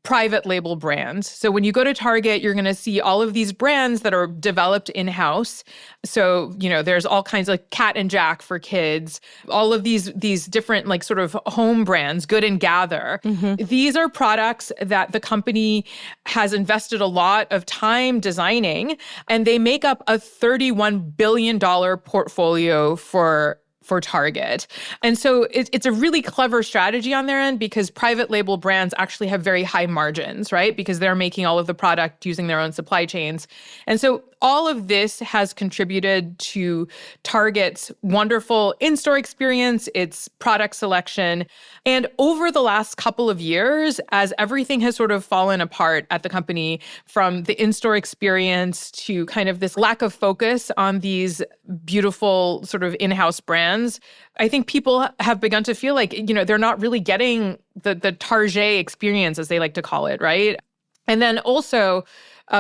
private label brands. So when you go to Target, you're going to see all of these brands that are developed in-house. So, you know, there's all kinds of Cat and Jack for kids, all of these different like sort of home brands, Good and Gather. Mm-hmm. These are products that the company has invested a lot of time designing, and they make up a $31 billion portfolio for Target. And so it's a really clever strategy on their end because private label brands actually have very high margins, right? Because they're making all of the product using their own supply chains. And so all of this has contributed to Target's wonderful in-store experience, its product selection. And over the last couple of years, as everything has sort of fallen apart at the company, from the in-store experience to kind of this lack of focus on these beautiful sort of in-house brands, I think people have begun to feel like, you know, they're not really getting the Target experience, as they like to call it, right? And then also,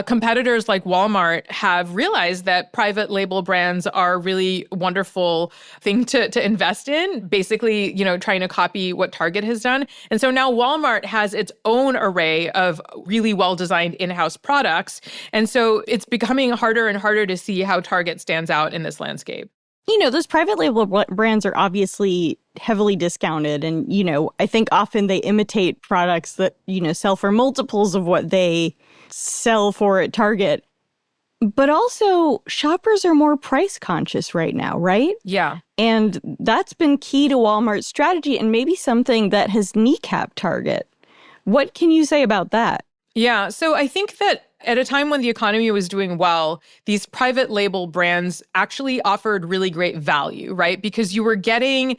competitors like Walmart have realized that private label brands are a really wonderful thing to invest in, basically, you know, trying to copy what Target has done. And so now Walmart has its own array of really well-designed in-house products. And so it's becoming harder and harder to see how Target stands out in this landscape. You know, those private label brands are obviously heavily discounted. And, you know, I think often they imitate products that, you know, sell for multiples of what they sell for at Target. But also, shoppers are more price conscious right now, right? Yeah. And that's been key to Walmart's strategy and maybe something that has kneecapped Target. What can you say about that? Yeah. So I think that at a time when the economy was doing well, these private label brands actually offered really great value, right? Because you were getting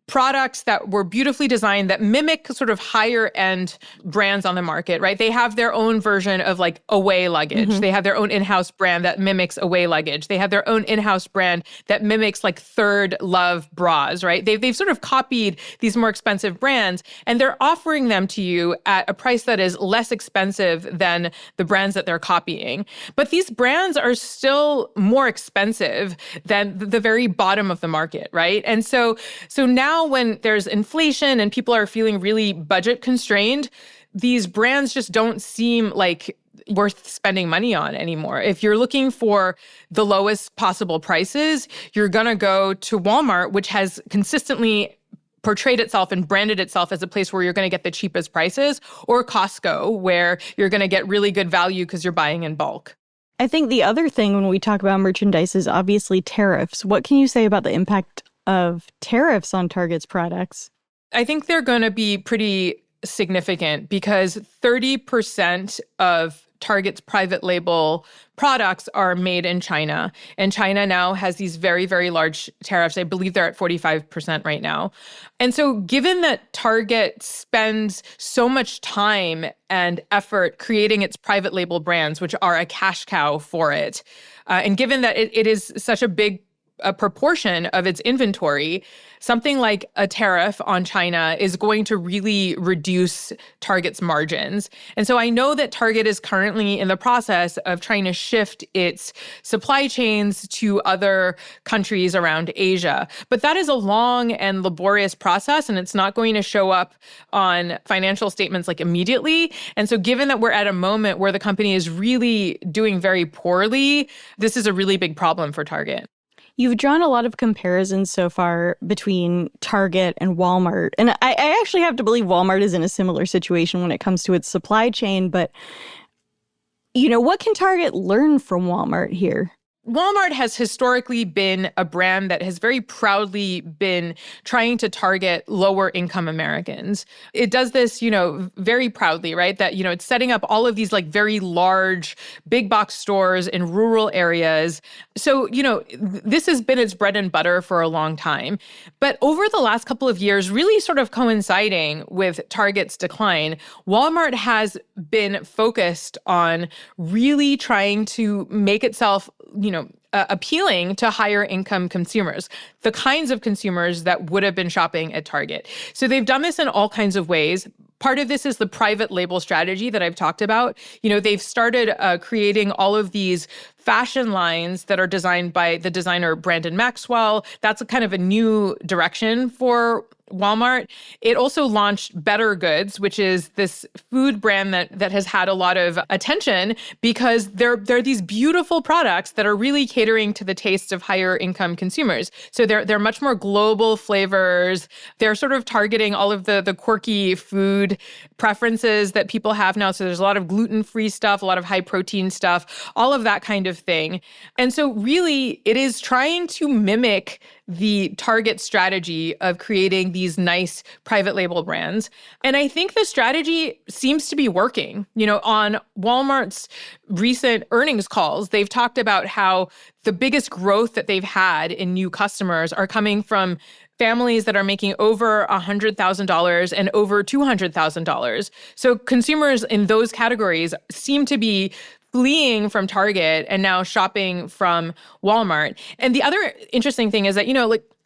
products that were beautifully designed that mimic sort of higher end brands on the market, right? They have their own version of like Away luggage. They have their own in-house brand that mimics Away luggage. They have their own in-house brand that mimics like Third Love bras, right? They've sort of copied these more expensive brands, and they're offering them to you at a price that is less expensive than the brands that they're copying. But these brands are still more expensive than the very bottom of the market, right? And so now when there's inflation and people are feeling really budget constrained, these brands just don't seem like worth spending money on anymore. If you're looking for the lowest possible prices, you're going to go to Walmart, which has consistently portrayed itself and branded itself as a place where you're going to get the cheapest prices, or Costco, where you're going to get really good value because you're buying in bulk. I think the other thing when we talk about merchandise is obviously tariffs. What can you say about the impact of tariffs on Target's products? I think they're going to be pretty significant because 30% of Target's private label products are made in China. And China now has these very, very large tariffs. I believe they're at 45% right now. And so given that Target spends so much time and effort creating its private label brands, which are a cash cow for it, and given that it is such a big proportion of its inventory, something like a tariff on China is going to really reduce Target's margins. And so I know that Target is currently in the process of trying to shift its supply chains to other countries around Asia. But that is a long and laborious process, and it's not going to show up on financial statements like immediately. And so given that we're at a moment where the company is really doing very poorly, this is a really big problem for Target. You've drawn a lot of comparisons so far between Target and Walmart. And I actually have to believe Walmart is in a similar situation when it comes to its supply chain. But, what can Target learn from Walmart here? Walmart has historically been a brand that has very proudly been trying to target lower income Americans. It does this, very proudly, right? That, it's setting up all of these like very large big box stores in rural areas. So, this has been its bread and butter for a long time. But over the last couple of years, really sort of coinciding with Target's decline, Walmart has been focused on really trying to make itself, appealing to higher income consumers, the kinds of consumers that would have been shopping at Target. So they've done this in all kinds of ways. Part of this is the private label strategy that I've talked about. They've started creating all of these fashion lines that are designed by the designer Brandon Maxwell. That's a kind of a new direction for Walmart. It also launched Better Goods, which is this food brand that has had a lot of attention because they're these beautiful products that are really catering to the tastes of higher income consumers. So they're much more global flavors. They're sort of targeting all of the quirky food preferences that people have now. So there's a lot of gluten-free stuff, a lot of high protein stuff, all of that kind of thing. And so really it is trying to mimic the Target strategy of creating these nice private label brands. And I think the strategy seems to be working. On Walmart's recent earnings calls, they've talked about how the biggest growth that they've had in new customers are coming from families that are making over $100,000 and over $200,000. So consumers in those categories seem to be fleeing from Target and now shopping from Walmart. And the other interesting thing is that,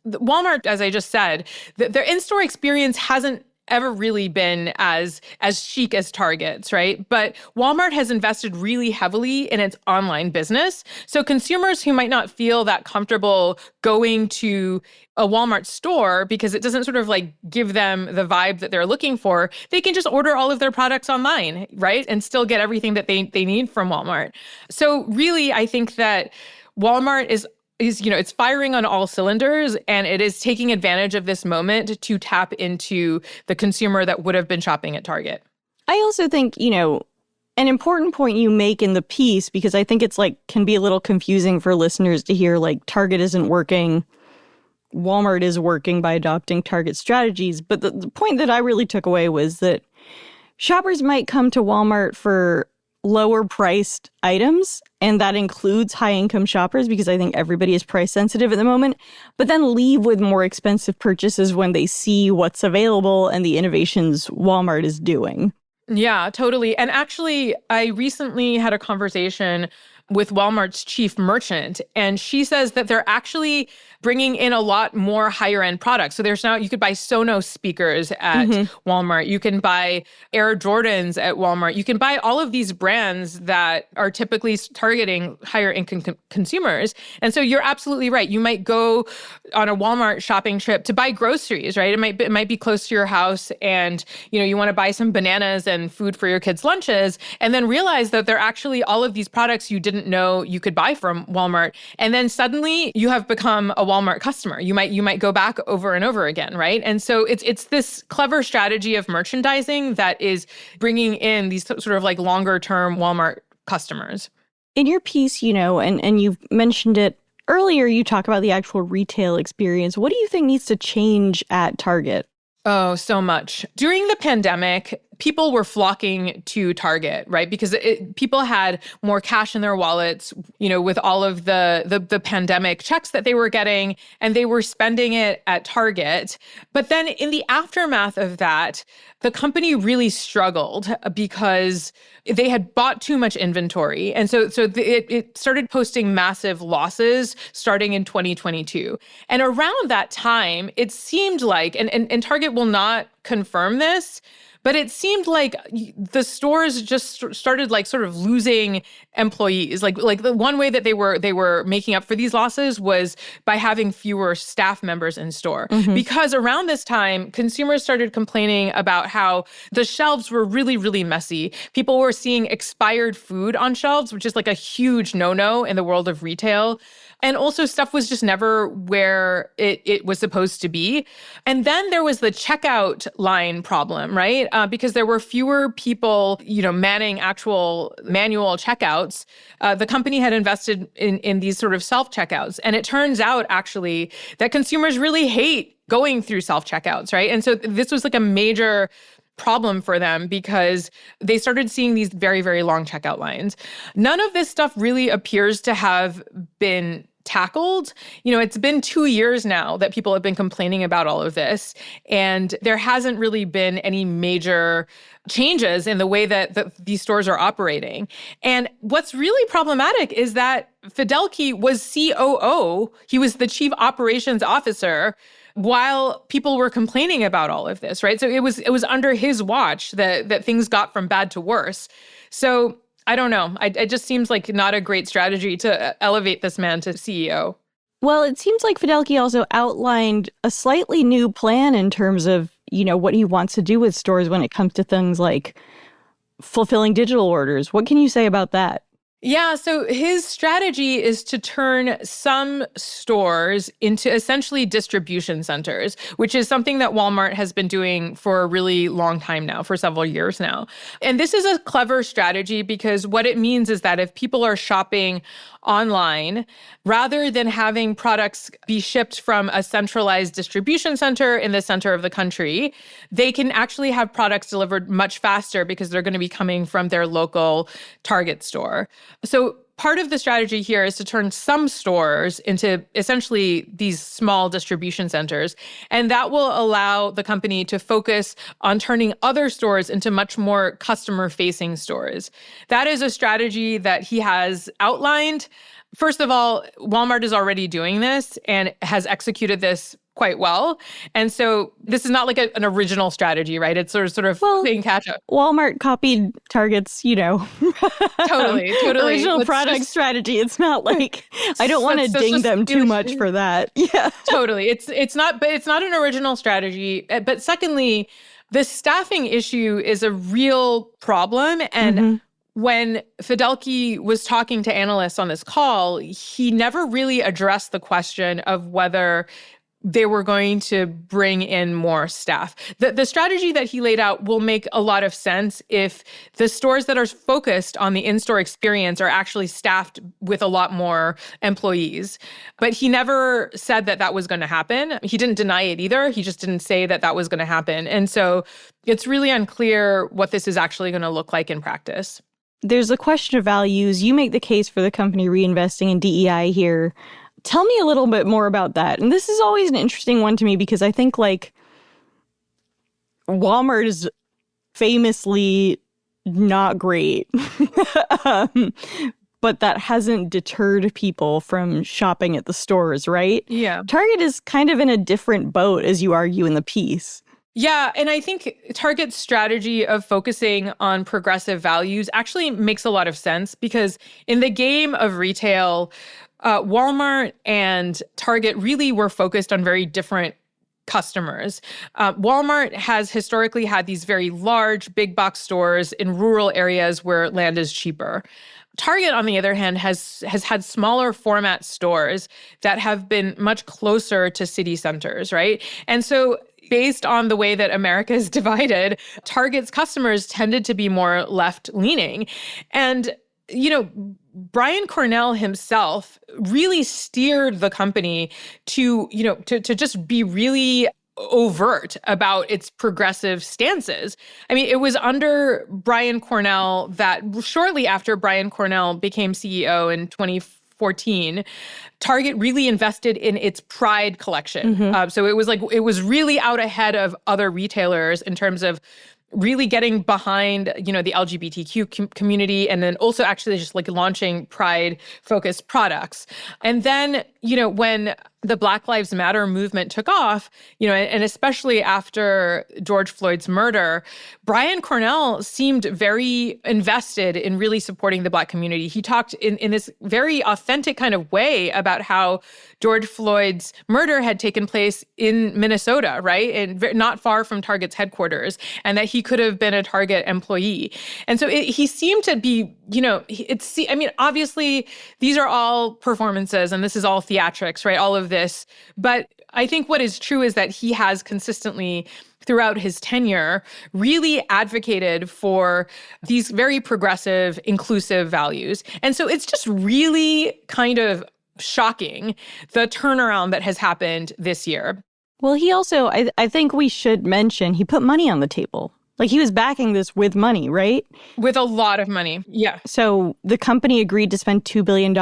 Walmart, as I just said, their in-store experience hasn't ever really been as chic as Target's, right? But Walmart has invested really heavily in its online business. So consumers who might not feel that comfortable going to a Walmart store because it doesn't sort of like give them the vibe that they're looking for, they can just order all of their products online, right? And still get everything that they need from Walmart. So really, I think that Walmart is it's firing on all cylinders, and it is taking advantage of this moment to tap into the consumer that would have been shopping at Target. I also think, an important point you make in the piece, because I think it's can be a little confusing for listeners to hear Target isn't working, Walmart is working by adopting Target strategies. But the point that I really took away was that shoppers might come to Walmart for lower priced items, and that includes high income shoppers because I think everybody is price sensitive at the moment, but then leave with more expensive purchases when they see what's available and the innovations Walmart is doing. Yeah, totally. And actually, I recently had a conversation with Walmart's chief merchant, and she says that they're actually bringing in a lot more higher end products. So there's now, you could buy Sonos speakers at Walmart. You can buy Air Jordans at Walmart. You can buy all of these brands that are typically targeting higher income consumers. And so you're absolutely right. You might go on a Walmart shopping trip to buy groceries, right? It might be close to your house, and you want to buy some bananas and food for your kids' lunches, and then realize that there are actually all of these products you didn't know you could buy from Walmart. And then suddenly you have become a Walmart customer. You might go back over and over again, right? And so it's this clever strategy of merchandising that is bringing in these sort of like longer term Walmart customers. In your piece, and you've mentioned it earlier, you talk about the actual retail experience. What do you think needs to change at Target? Oh, so much. During the pandemic, people were flocking to Target, right? Because people had more cash in their wallets, with all of the pandemic checks that they were getting, and they were spending it at Target. But then in the aftermath of that, the company really struggled because they had bought too much inventory. And so it started posting massive losses starting in 2022. And around that time, it seemed like, and Target will not confirm this, but it seemed like the stores just started like sort of losing employees. Like the one way that they were making up for these losses was by having fewer staff members in store. Because around this time, consumers started complaining about how the shelves were really, really messy. People were seeing expired food on shelves, which is like a huge no-no in the world of retail. And also stuff was just never where it was supposed to be. And then there was the checkout line problem, right? Because there were fewer people, manning actual manual checkouts. The company had invested in these sort of self-checkouts. And it turns out, actually, that consumers really hate going through self-checkouts, right? And so this was like a major problem for them because they started seeing these very, very long checkout lines. None of this stuff really appears to have been tackled. It's been 2 years now that people have been complaining about all of this, and there hasn't really been any major changes in the way that these stores are operating. And what's really problematic is that Fiddelke was COO. He was the chief operations officer while people were complaining about all of this, right? So it was under his watch that things got from bad to worse. So I don't know. It just seems like not a great strategy to elevate this man to CEO. Well, it seems like Fiddelke also outlined a slightly new plan in terms of, what he wants to do with stores when it comes to things like fulfilling digital orders. What can you say about that? Yeah, so his strategy is to turn some stores into essentially distribution centers, which is something that Walmart has been doing for a really long time now, for several years now. And this is a clever strategy because what it means is that if people are shopping online, rather than having products be shipped from a centralized distribution center in the center of the country, they can actually have products delivered much faster because they're going to be coming from their local Target store. So part of the strategy here is to turn some stores into essentially these small distribution centers. And that will allow the company to focus on turning other stores into much more customer-facing stores. That is a strategy that he has outlined. First of all, Walmart is already doing this and has executed this quite well. And so this is not like an original strategy, right? It's sort of playing catch up. Walmart copied Target's, totally original product strategy. It's not like, I don't want to ding them too much for that. Yeah. Totally. It's not an original strategy. But secondly, the staffing issue is a real problem. And when Fiddelke was talking to analysts on this call, he never really addressed the question of whether they were going to bring in more staff. The strategy that he laid out will make a lot of sense if the stores that are focused on the in-store experience are actually staffed with a lot more employees. But he never said that was going to happen. He didn't deny it either. He just didn't say that was going to happen. And so it's really unclear what this is actually going to look like in practice. there's a question of values. You make the case for the company reinvesting in DEI here. Tell me a little bit more about that. And this is always an interesting one to me because I think like Walmart is famously not great. But that hasn't deterred people from shopping at the stores, right? Yeah. Target is kind of in a different boat, as you argue in the piece. Yeah, and I think Target's strategy of focusing on progressive values actually makes a lot of sense because in the game of retail, Walmart and Target really were focused on very different customers. Walmart has historically had these very large, big box stores in rural areas where land is cheaper. Target, on the other hand, has had smaller format stores that have been much closer to city centers, right? And so based on the way that America is divided, Target's customers tended to be more left-leaning. And, you know, Brian Cornell himself really steered the company to, you know, to just be really overt about its progressive stances. I mean, it was under Brian Cornell that shortly after Brian Cornell became CEO in 2014, Target really invested in its Pride collection. So it was really out ahead of other retailers in terms of really getting behind, you know, the LGBTQ community and then also actually just like launching Pride-focused products. And then, you know, when the Black Lives Matter movement took off, you know, and especially after George Floyd's murder, Brian Cornell seemed very invested in really supporting the Black community. He talked in this very authentic kind of way about how George Floyd's murder had taken place in Minnesota, right? And not far from Target's headquarters, and that he could have been a Target employee. And so he seemed to be, you know, I mean, obviously, these are all performances and this is all theatrics, right? All of this. But I think what is true is that he has consistently throughout his tenure really advocated for these very progressive, inclusive values. And so it's just really kind of shocking, the turnaround that has happened this year. Well, he also, I think we should mention, he put money on the table. Like he was backing this with money, right? With a lot of money, yeah. So the company agreed to spend $2 billion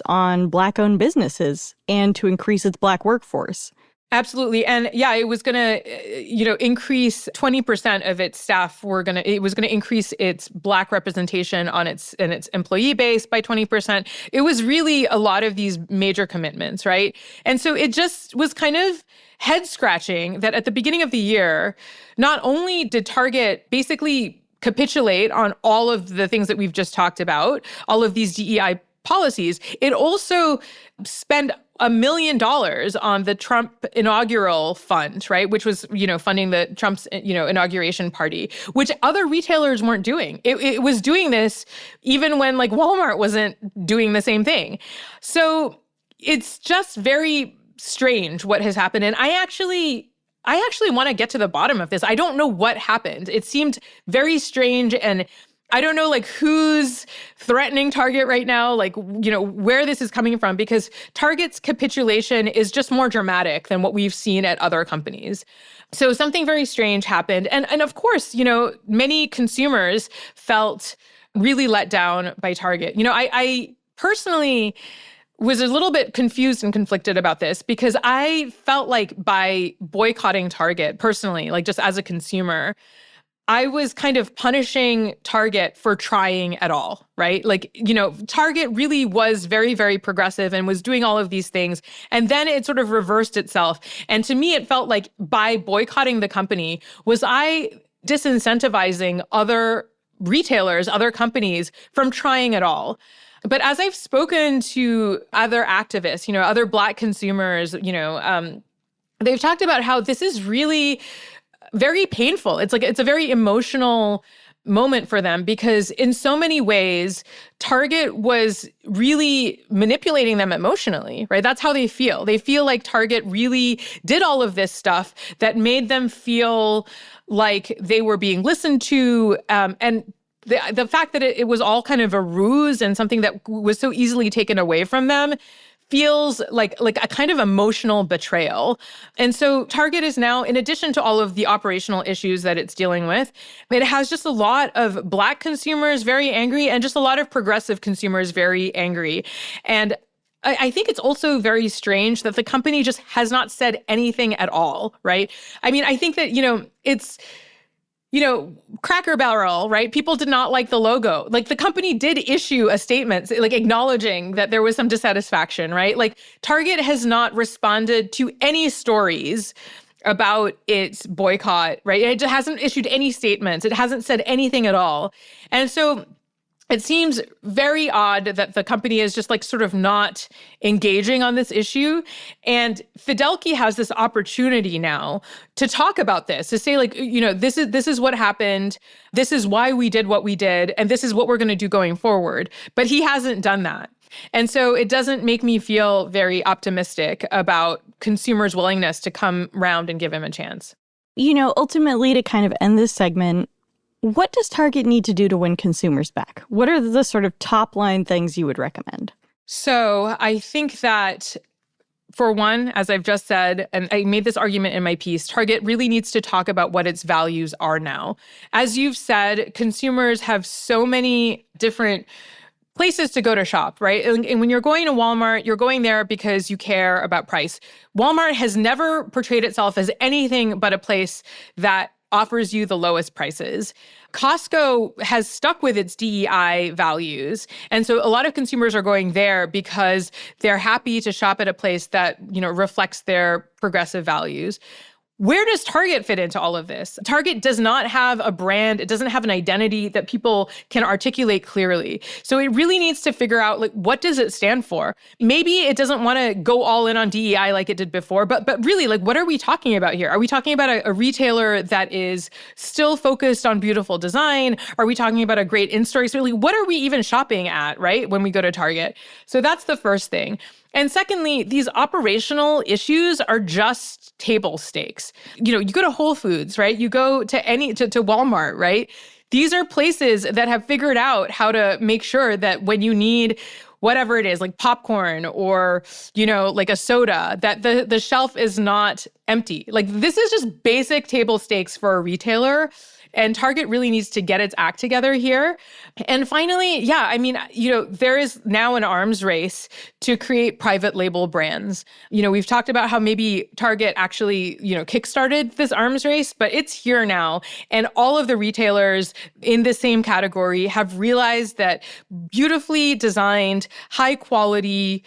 on Black-owned businesses and to increase its Black workforce. Absolutely. And yeah, it was going to, you know, increase 20% of its staff it was going to increase its Black representation in its employee base by 20%. It was really a lot of these major commitments, right? And so it just was kind of head scratching that at the beginning of the year, not only did Target basically capitulate on all of the things that we've just talked about, all of these DEI policies, it also spent $1 million on the Trump inaugural fund, right? Which was, you know, funding the Trump's, you know, inauguration party, which other retailers weren't doing. It was doing this even when like Walmart wasn't doing the same thing. So it's just very strange what has happened. And I actually want to get to the bottom of this. I don't know what happened. It seemed very strange, and I don't know, like, who's threatening Target right now, like, you know, where this is coming from, because Target's capitulation is just more dramatic than what we've seen at other companies. So something very strange happened. And of course, you know, many consumers felt really let down by Target. You know, I personally was a little bit confused and conflicted about this because I felt like by boycotting Target personally, like just as a consumer, I was kind of punishing Target for trying at all, right? Like, you know, Target really was very, very progressive and was doing all of these things. And then it sort of reversed itself. And to me, it felt like by boycotting the company, was I disincentivizing other retailers, other companies from trying at all. But as I've spoken to other activists, you know, other Black consumers, you know, they've talked about how this is really very painful. It's a very emotional moment for them because in so many ways, Target was really manipulating them emotionally, right? That's how they feel. They feel like Target really did all of this stuff that made them feel like they were being listened to, and the fact that it was all kind of a ruse and something that was so easily taken away from them feels like a kind of emotional betrayal. And so Target is now, in addition to all of the operational issues that it's dealing with, it has just a lot of Black consumers very angry and just a lot of progressive consumers very angry. And I think it's also very strange that the company just has not said anything at all, right? I mean, I think that, it's, Cracker Barrel, right? People did not like the logo. Like, the company did issue a statement, like, acknowledging that there was some dissatisfaction, right? Like, Target has not responded to any stories about its boycott, right? It hasn't issued any statements. It hasn't said anything at all. And so it seems very odd that the company is just like sort of not engaging on this issue. And Fiddelke has this opportunity now to talk about this, to say, like, this is what happened. This is why we did what we did. And this is what we're going to do going forward. But he hasn't done that. And so it doesn't make me feel very optimistic about consumers' willingness to come round and give him a chance. Ultimately, to kind of end this segment, what does Target need to do to win consumers back? What are the sort of top line things you would recommend? So I think that, for one, as I've just said, and I made this argument in my piece, Target really needs to talk about what its values are now. As you've said, consumers have so many different places to go to shop, right? And when you're going to Walmart, you're going there because you care about price. Walmart has never portrayed itself as anything but a place that offers you the lowest prices. Costco has stuck with its DEI values. And so a lot of consumers are going there because they're happy to shop at a place that, reflects their progressive values. Where does Target fit into all of this? Target does not have a brand. It doesn't have an identity that people can articulate clearly. So it really needs to figure out, like, what does it stand for? Maybe it doesn't want to go all in on DEI like it did before, but really, like, what are we talking about here? Are we talking about a retailer that is still focused on beautiful design? Are we talking about a great in-store experience? What are we even shopping at, right, when we go to Target? So that's the first thing. And secondly, these operational issues are just table stakes. You go to Whole Foods, right? You go to to Walmart, right? These are places that have figured out how to make sure that when you need whatever it is, like popcorn or, like a soda, that the shelf is not empty. Like, this is just basic table stakes for a retailer. And Target really needs to get its act together here. And finally, there is now an arms race to create private label brands. We've talked about how maybe Target actually, kickstarted this arms race, but it's here now. And all of the retailers in the same category have realized that beautifully designed, high quality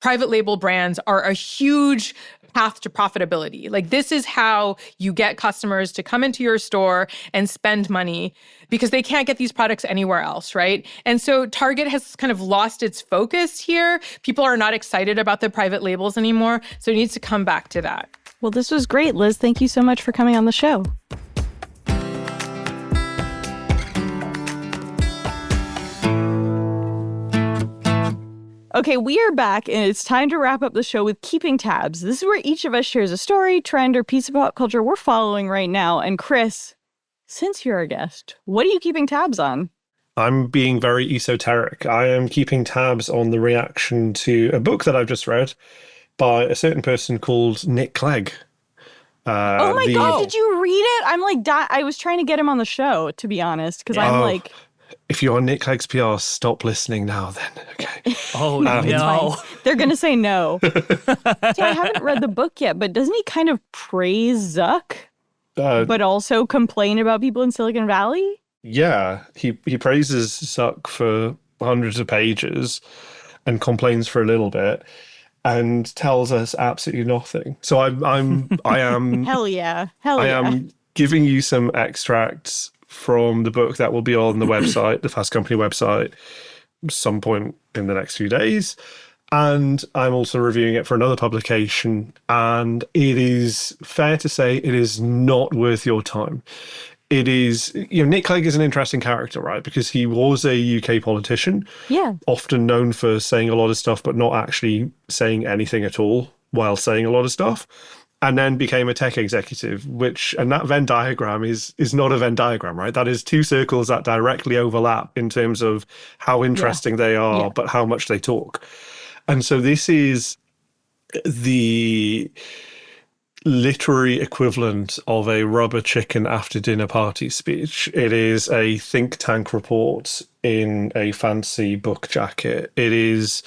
private label brands are a huge path to profitability. Like, this is how you get customers to come into your store and spend money, because they can't get these products anywhere else, right? And so Target has kind of lost its focus here. People are not excited about the private labels anymore, so it needs to come back to that. Well, this was great, Liz. Thank you so much for coming on the show. Okay, we are back, and it's time to wrap up the show with Keeping Tabs. This is where each of us shares a story, trend, or piece of pop culture we're following right now. And Chris, since you're a guest, what are you keeping tabs on? I'm being very esoteric. I am keeping tabs on the reaction to a book that I've just read by a certain person called Nick Clegg. Oh my God, did you read it? I'm like, I was trying to get him on the show, to be honest, because I'm like... If you're on Nick Clegg's PR, stop listening now then, okay? Oh, no. They're going to say no. See, I haven't read the book yet, but doesn't he kind of praise Zuck, but also complain about people in Silicon Valley? Yeah, he praises Zuck for hundreds of pages and complains for a little bit and tells us absolutely nothing. So I am... Hell yeah. I am giving you some extracts from the book that will be on the website, the Fast Company website, some point in the next few days. And I'm also reviewing it for another publication. And it is fair to say it is not worth your time. It is, Nick Clegg is an interesting character, right? Because he was a UK politician. Yeah. Often known for saying a lot of stuff, but not actually saying anything at all while saying a lot of stuff. And then became a tech executive, and that Venn diagram is not a Venn diagram, right? That is two circles that directly overlap in terms of how interesting they are, but how much they talk. And so this is the literary equivalent of a rubber chicken after dinner party speech. It is a think tank report in a fancy book jacket. It is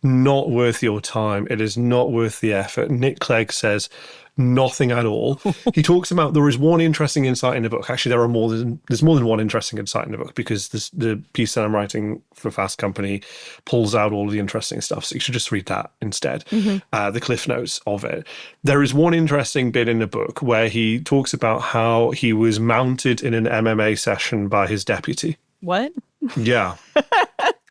not worth your time. It is not worth the effort. Nick Clegg says nothing at all. He talks about there is one interesting insight in the book. Actually, there's more than one interesting insight in the book, because the piece that I'm writing for Fast Company pulls out all of the interesting stuff. So you should just read that instead, the cliff notes of it. There is one interesting bit in the book where he talks about how he was mounted in an MMA session by his deputy. What? Yeah.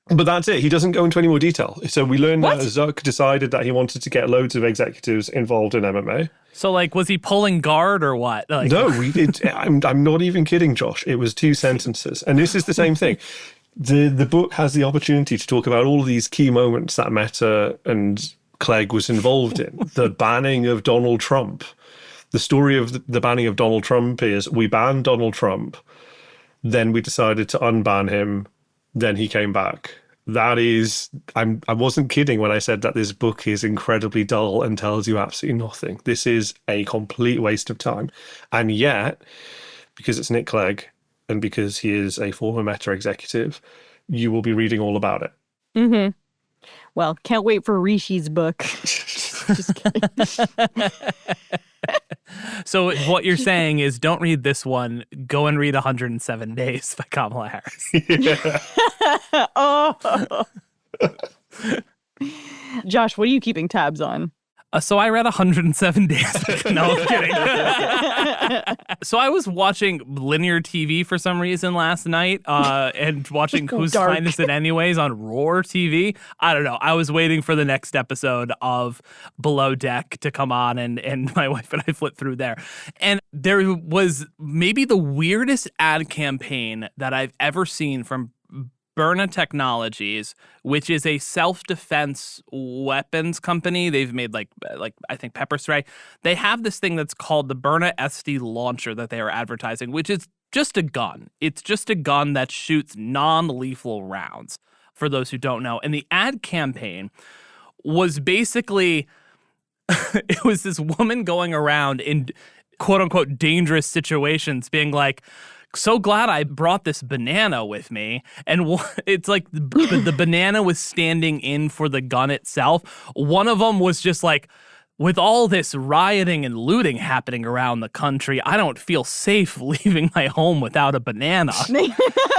But that's it. He doesn't go into any more detail. So we learned that Zuck decided that he wanted to get loads of executives involved in MMA. So, like, was he pulling guard or what? Like, No, I'm not even kidding, Josh. It was 2 sentences. And this is the same thing. The book has the opportunity to talk about all of these key moments that Meta and Clegg was involved in. The banning of Donald Trump. The story of the banning of Donald Trump is we banned Donald Trump, then we decided to unban him, then he came back. That is, I wasn't kidding when I said that this book is incredibly dull and tells you absolutely nothing. This is a complete waste of time. And yet, because it's Nick Clegg and because he is a former Meta executive, you will be reading all about it. Mm-hmm. Well, can't wait for Rishi's book. Just kidding. So what you're saying is don't read this one. Go and read 107 Days by Kamala Harris. Oh. Josh, what are you keeping tabs on? So I read 107 Days. No, I'm kidding. So I was watching linear TV for some reason last night and watching Whose Line Is It Anyways on Roar TV. I don't know. I was waiting for the next episode of Below Deck to come on, and my wife and I flipped through there. And there was maybe the weirdest ad campaign that I've ever seen from Byrna Technologies, which is a self-defense weapons company. They've made like I think pepper spray. They have this thing that's called the Byrna SD launcher that they are advertising, which is just a gun. It's just a gun that shoots non-lethal rounds, for those who don't know. And the ad campaign was basically it was this woman going around in quote-unquote dangerous situations being like, so glad I brought this banana with me. And it's like the banana was standing in for the gun itself. One of them was just like, with all this rioting and looting happening around the country, I don't feel safe leaving my home without a banana. And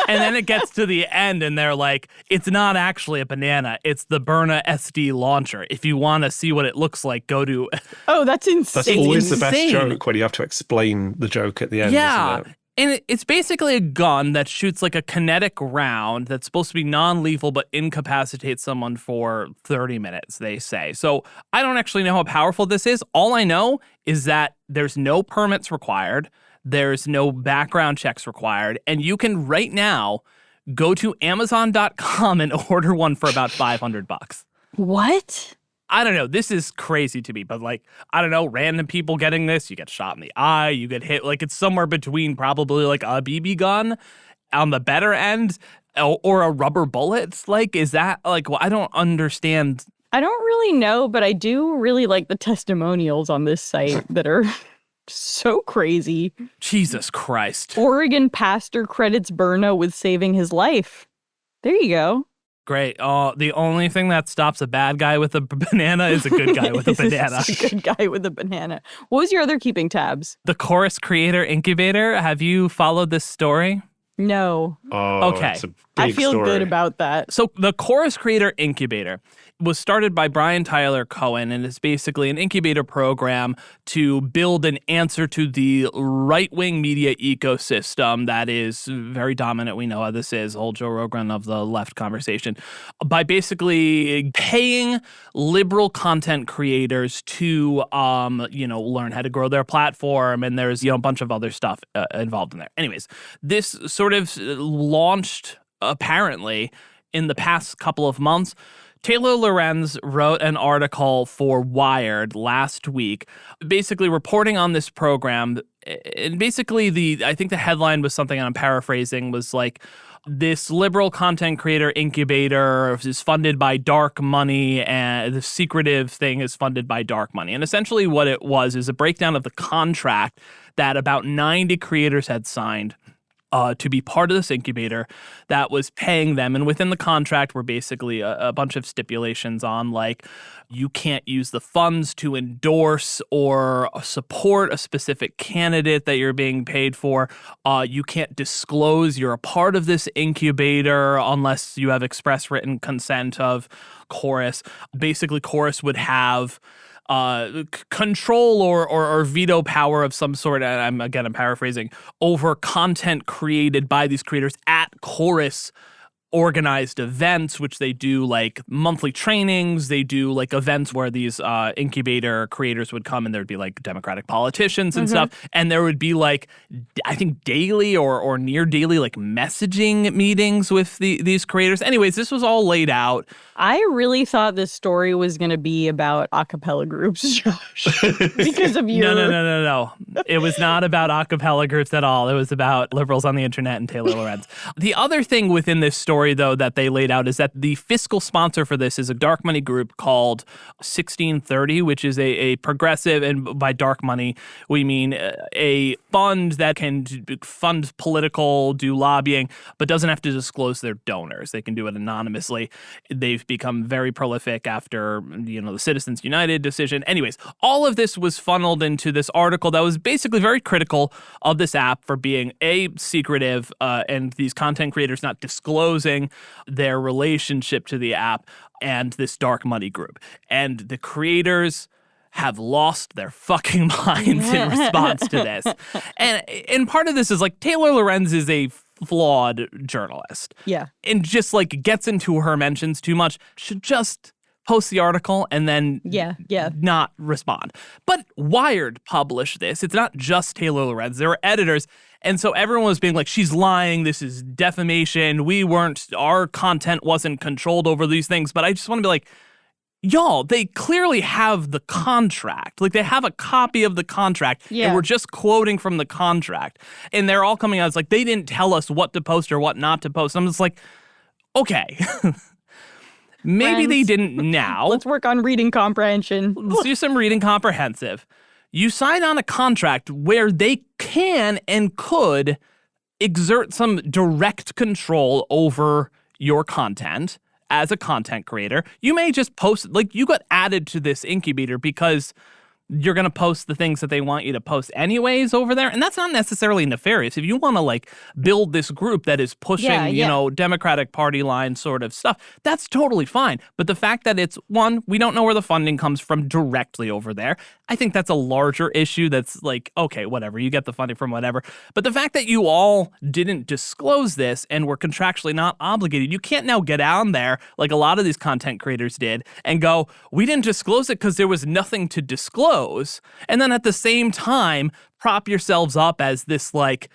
then it gets to the end and they're like, it's not actually a banana. It's the Byrna SD launcher. If you want to see what it looks like, go to... Oh, that's insane. That's always the best joke when you have to explain the joke at the end, isn't it? And it's basically a gun that shoots like a kinetic round that's supposed to be non-lethal but incapacitates someone for 30 minutes, they say. So I don't actually know how powerful this is. All I know is that there's no permits required. There's no background checks required. And you can right now go to Amazon.com and order one for about $500. What? I don't know. This is crazy to me, but like, I don't know, random people getting this, you get shot in the eye, you get hit. Like, it's somewhere between probably like a BB gun on the better end or a rubber bullet. Like, is that like, well, I don't understand. I don't really know, but I do really like the testimonials on this site that are so crazy. Jesus Christ. Oregon pastor credits Byrna with saving his life. There you go. Great. The only thing that stops a bad guy with a banana is a good guy with a banana. A good guy with a banana. What was your other keeping tabs? The Chorus Creator Incubator. Have you followed this story? No. Oh, okay. It's a big I feel story. good about that. So the Chorus Creator Incubator was started by Brian Tyler Cohen, and it's basically an incubator program to build an answer to the right-wing media ecosystem that is very dominant. We know how this is, old Joe Rogan of the left conversation, by basically paying liberal content creators to, learn how to grow their platform, and there's, a bunch of other stuff involved in there. Anyways, this sort of launched, apparently, in the past couple of months. Taylor Lorenz wrote an article for Wired last week, basically reporting on this program. And basically, I think the headline was something, and I'm paraphrasing, was like, This liberal content creator incubator is funded by dark money, and the secretive thing is funded by dark money. And essentially what it was is a breakdown of the contract that about 90 creators had signed to be part of this incubator that was paying them. And within the contract were basically a bunch of stipulations on, like, you can't use the funds to endorse or support a specific candidate that you're being paid for. You can't disclose you're a part of this incubator unless you have express written consent of Chorus. Basically, Chorus would have control or veto power of some sort, and I'm paraphrasing, over content created by these creators at Chorus organized events, which they do like monthly trainings. They do like events where these incubator creators would come, and there'd be like Democratic politicians and stuff. And there would be like, I think daily or near daily, like messaging meetings with these creators. Anyways, this was all laid out. I really thought this story was going to be about a cappella groups, Josh, because of your... No. It was not about a cappella groups at all. It was about liberals on the internet and Taylor Lorenz. The other thing within this story, though, that they laid out is that the fiscal sponsor for this is a dark money group called 1630, which is a progressive, and by dark money, we mean a fund that can fund political, do lobbying, but doesn't have to disclose their donors. They can do it anonymously. They've become very prolific after, the Citizens United decision. Anyways, all of this was funneled into this article that was basically very critical of this app for being secretive and these content creators not disclosing their relationship to the app and this dark money group. And the creators have lost their fucking minds in response to this. And part of this is like Taylor Lorenz is a flawed journalist. Yeah. And just like gets into her mentions too much, should just post the article and then not respond. But Wired published this. It's not just Taylor Lorenz. There were editors. And so everyone was being like, she's lying. This is defamation. Our content wasn't controlled over these things. But I just want to be like, y'all, they clearly have the contract. Like, they have a copy of the contract, and we're just quoting from the contract. And they're all coming out as like, they didn't tell us what to post or what not to post. I'm just like, okay. Maybe Friends, they didn't now. Let's work on reading comprehension. Let's do some reading comprehensive. You sign on a contract where they can and could exert some direct control over your content as a content creator. You may just post, like, you got added to this incubator because you're going to post the things that they want you to post anyways over there. And that's not necessarily nefarious. If you want to like build this group that is pushing, Democratic Party line sort of stuff, that's totally fine. But the fact that it's, one, we don't know where the funding comes from directly over there. I think that's a larger issue that's like, okay, whatever, you get the funding from whatever. But the fact that you all didn't disclose this and were contractually not obligated, you can't now get on there like a lot of these content creators did and go, we didn't disclose it because there was nothing to disclose. And then at the same time, prop yourselves up as this like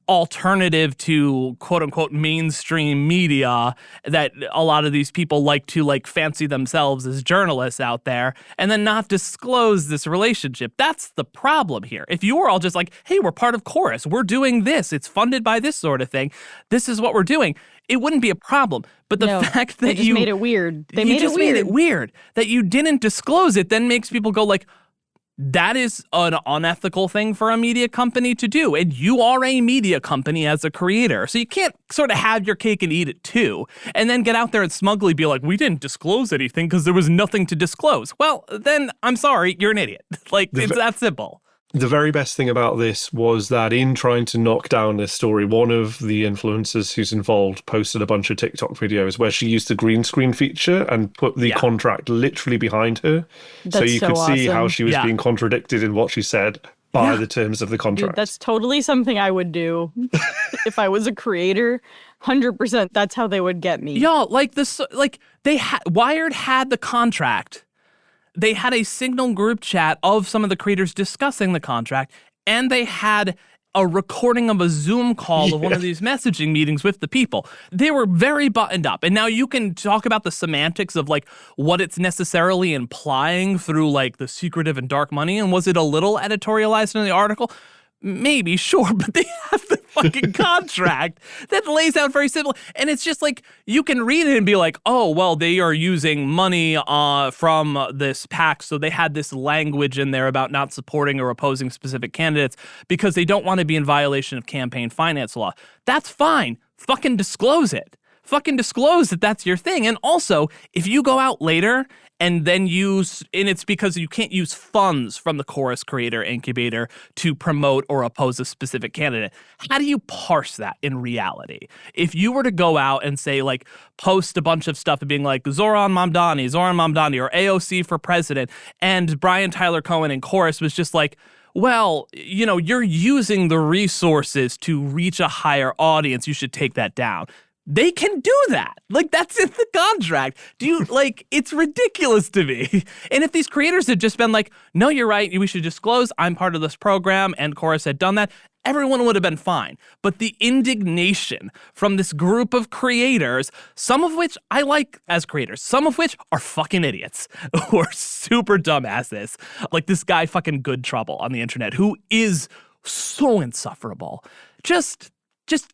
alternative to quote unquote mainstream media that a lot of these people like to like fancy themselves as journalists out there, and then not disclose this relationship. That's the problem here. If you were all just like, hey, we're part of Chorus, we're doing this, it's funded by this sort of thing, this is what we're doing, it wouldn't be a problem. But the fact that you made it weird. They made it weird that you didn't disclose it then makes people go like, that is an unethical thing for a media company to do. And you are a media company as a creator. So you can't sort of have your cake and eat it too. And then get out there and smugly be like, we didn't disclose anything because there was nothing to disclose. Well, then I'm sorry, you're an idiot. Like, it's that simple. The very best thing about this was that in trying to knock down this story, one of the influencers who's involved posted a bunch of TikTok videos where she used the green screen feature and put the contract literally behind her. That's so you could see awesome. how she was being contradicted in what she said by the terms of the contract. Dude, that's totally something I would do if I was a creator. 100%. That's how they would get me. Y'all, like this, like Wired had the contract. They had a Signal group chat of some of the creators discussing the contract, and they had a recording of a Zoom call of one of these messaging meetings with the people. They were very buttoned up. And now you can talk about the semantics of like what it's necessarily implying through like the secretive and dark money. And was it a little editorialized in the article? Maybe, sure, but they have the fucking contract that lays out very simple. And it's just like, you can read it and be like, oh, well, they are using money from this PAC, so they had this language in there about not supporting or opposing specific candidates because they don't want to be in violation of campaign finance law. That's fine. Fucking disclose it. Fucking disclose that that's your thing. And also, if you go out later and then it's because you can't use funds from the Chorus Creator Incubator to promote or oppose a specific candidate. How do you parse that in reality? If you were to go out and say, like, post a bunch of stuff being like Zoran Mamdani, or AOC for president, and Brian Tyler Cohen and Chorus was just like, well, you're using the resources to reach a higher audience. You should take that down. They can do that. Like, that's in the contract. It's ridiculous to me. And if these creators had just been like, no, you're right, we should disclose, I'm part of this program, and Chorus had done that, everyone would have been fine. But the indignation from this group of creators, some of which I like as creators, some of which are fucking idiots who are super dumbasses, like this guy fucking Good Trouble on the internet, who is so insufferable. Just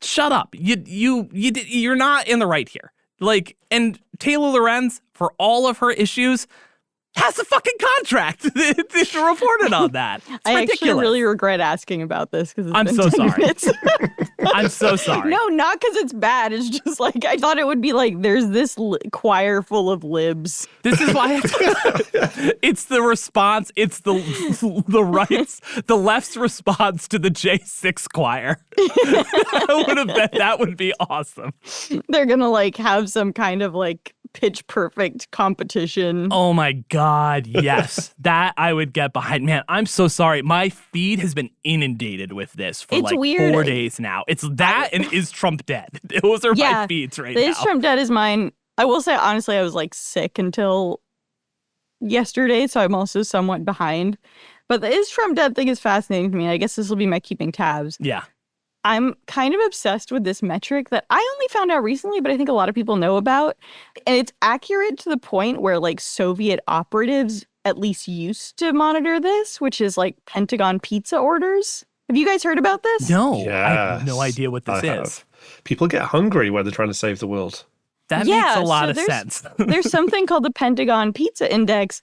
shut up. You're not in the right here. And Taylor Lorenz, for all of her issues, has a fucking contract to report it on that. It's I ridiculous. actually really regret asking about this because I'm so sorry. I'm so sorry. No, not because it's bad. It's just like, I thought it would be like, there's this choir full of libs. This is why it's the response. It's the the left's response to the J6 choir. I would have bet that would be awesome. They're going to have some kind of pitch perfect competition. Oh my God, yes. That I would get behind. Man, I'm so sorry. My feed has been inundated with this for It's weird. 4 days now. It's that and Is Trump Dead? Those are my feeds right now. Is Trump Dead is mine. I will say, honestly, I was sick until yesterday, so I'm also somewhat behind. But the Is Trump Dead thing is fascinating to me. I guess this will be my keeping tabs. Yeah. I'm kind of obsessed with this metric that I only found out recently, but I think a lot of people know about. And it's accurate to the point where Soviet operatives at least used to monitor this, which is Pentagon pizza orders. Have you guys heard about this? No, yes, I have no idea what this is. People get hungry when they're trying to save the world. That makes a lot of sense. There's something called the Pentagon Pizza Index.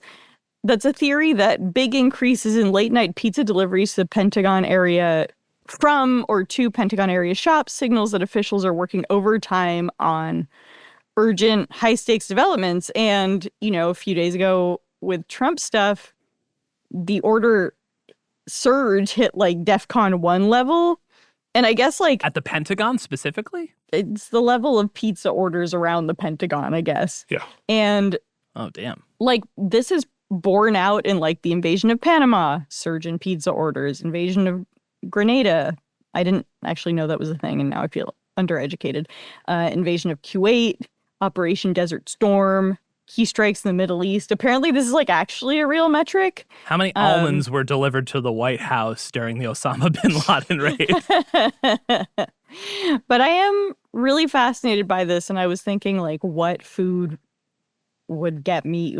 That's a theory that big increases in late night pizza deliveries to the Pentagon area from or to Pentagon area shops signals that officials are working overtime on urgent high-stakes developments. And, a few days ago with Trump stuff, the order surge hit DEFCON 1 level. And I guess at the Pentagon specifically? It's the level of pizza orders around the Pentagon, I guess. Yeah. And oh, damn. This is borne out in the invasion of Panama, surge in pizza orders, invasion of Grenada. I didn't actually know that was a thing, and now I feel undereducated. Invasion of Kuwait, Operation Desert Storm, key strikes in the Middle East. Apparently, this is actually a real metric. How many almonds were delivered to the White House during the Osama bin Laden raid? But I am really fascinated by this, and I was thinking, what food would get me,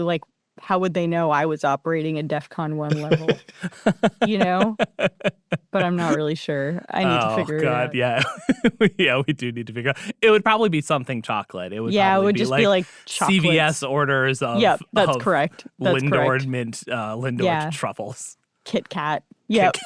how would they know I was operating at DEFCON 1 level? But I'm not really sure. I need to figure it out. Yeah. Yeah, we do need to figure it out. It would probably be something chocolate. It would just be chocolates. CVS orders of that's correct. That's Lindor correct. mint, Lindor truffles. Kit Kat. Yep.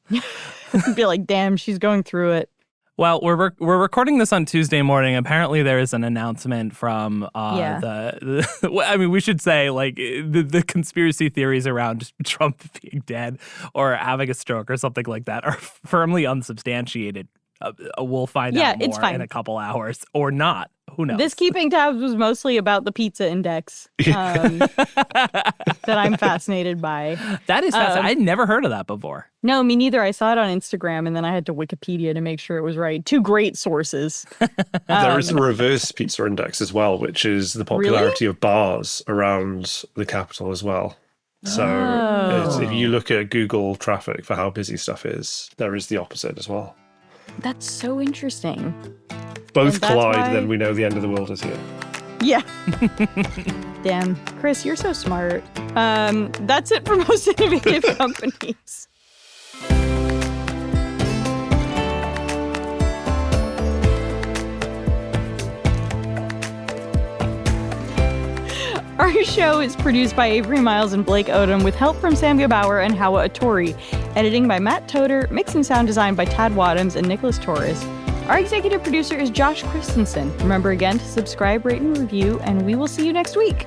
Be damn, she's going through it. Well, we're recording this on Tuesday morning. Apparently, there is an announcement from we should say the conspiracy theories around Trump being dead or having a stroke or something like that are firmly unsubstantiated. We'll find out more in a couple hours or not. Who knows? This keeping tabs was mostly about the pizza index that I'm fascinated by. That is fascinating. I'd never heard of that before. No, me neither. I saw it on Instagram, and then I had to Wikipedia to make sure it was right. Two great sources. There is a reverse pizza index as well, which is the popularity of bars around the capital as well. So if you look at Google traffic for how busy stuff is, there is the opposite as well. That's so interesting. Both collide, then we know the end of the world is here. Yeah. Damn. Chris, you're so smart. That's it for most innovative companies. Our show is produced by Avery Miles and Blake Odom with help from Sam Gebauer and Hawa Atori. Editing by Matt Toder, mix and sound design by Tad Wadhams and Nicholas Torres. Our executive producer is Josh Christensen. Remember again to subscribe, rate, and review, and we will see you next week.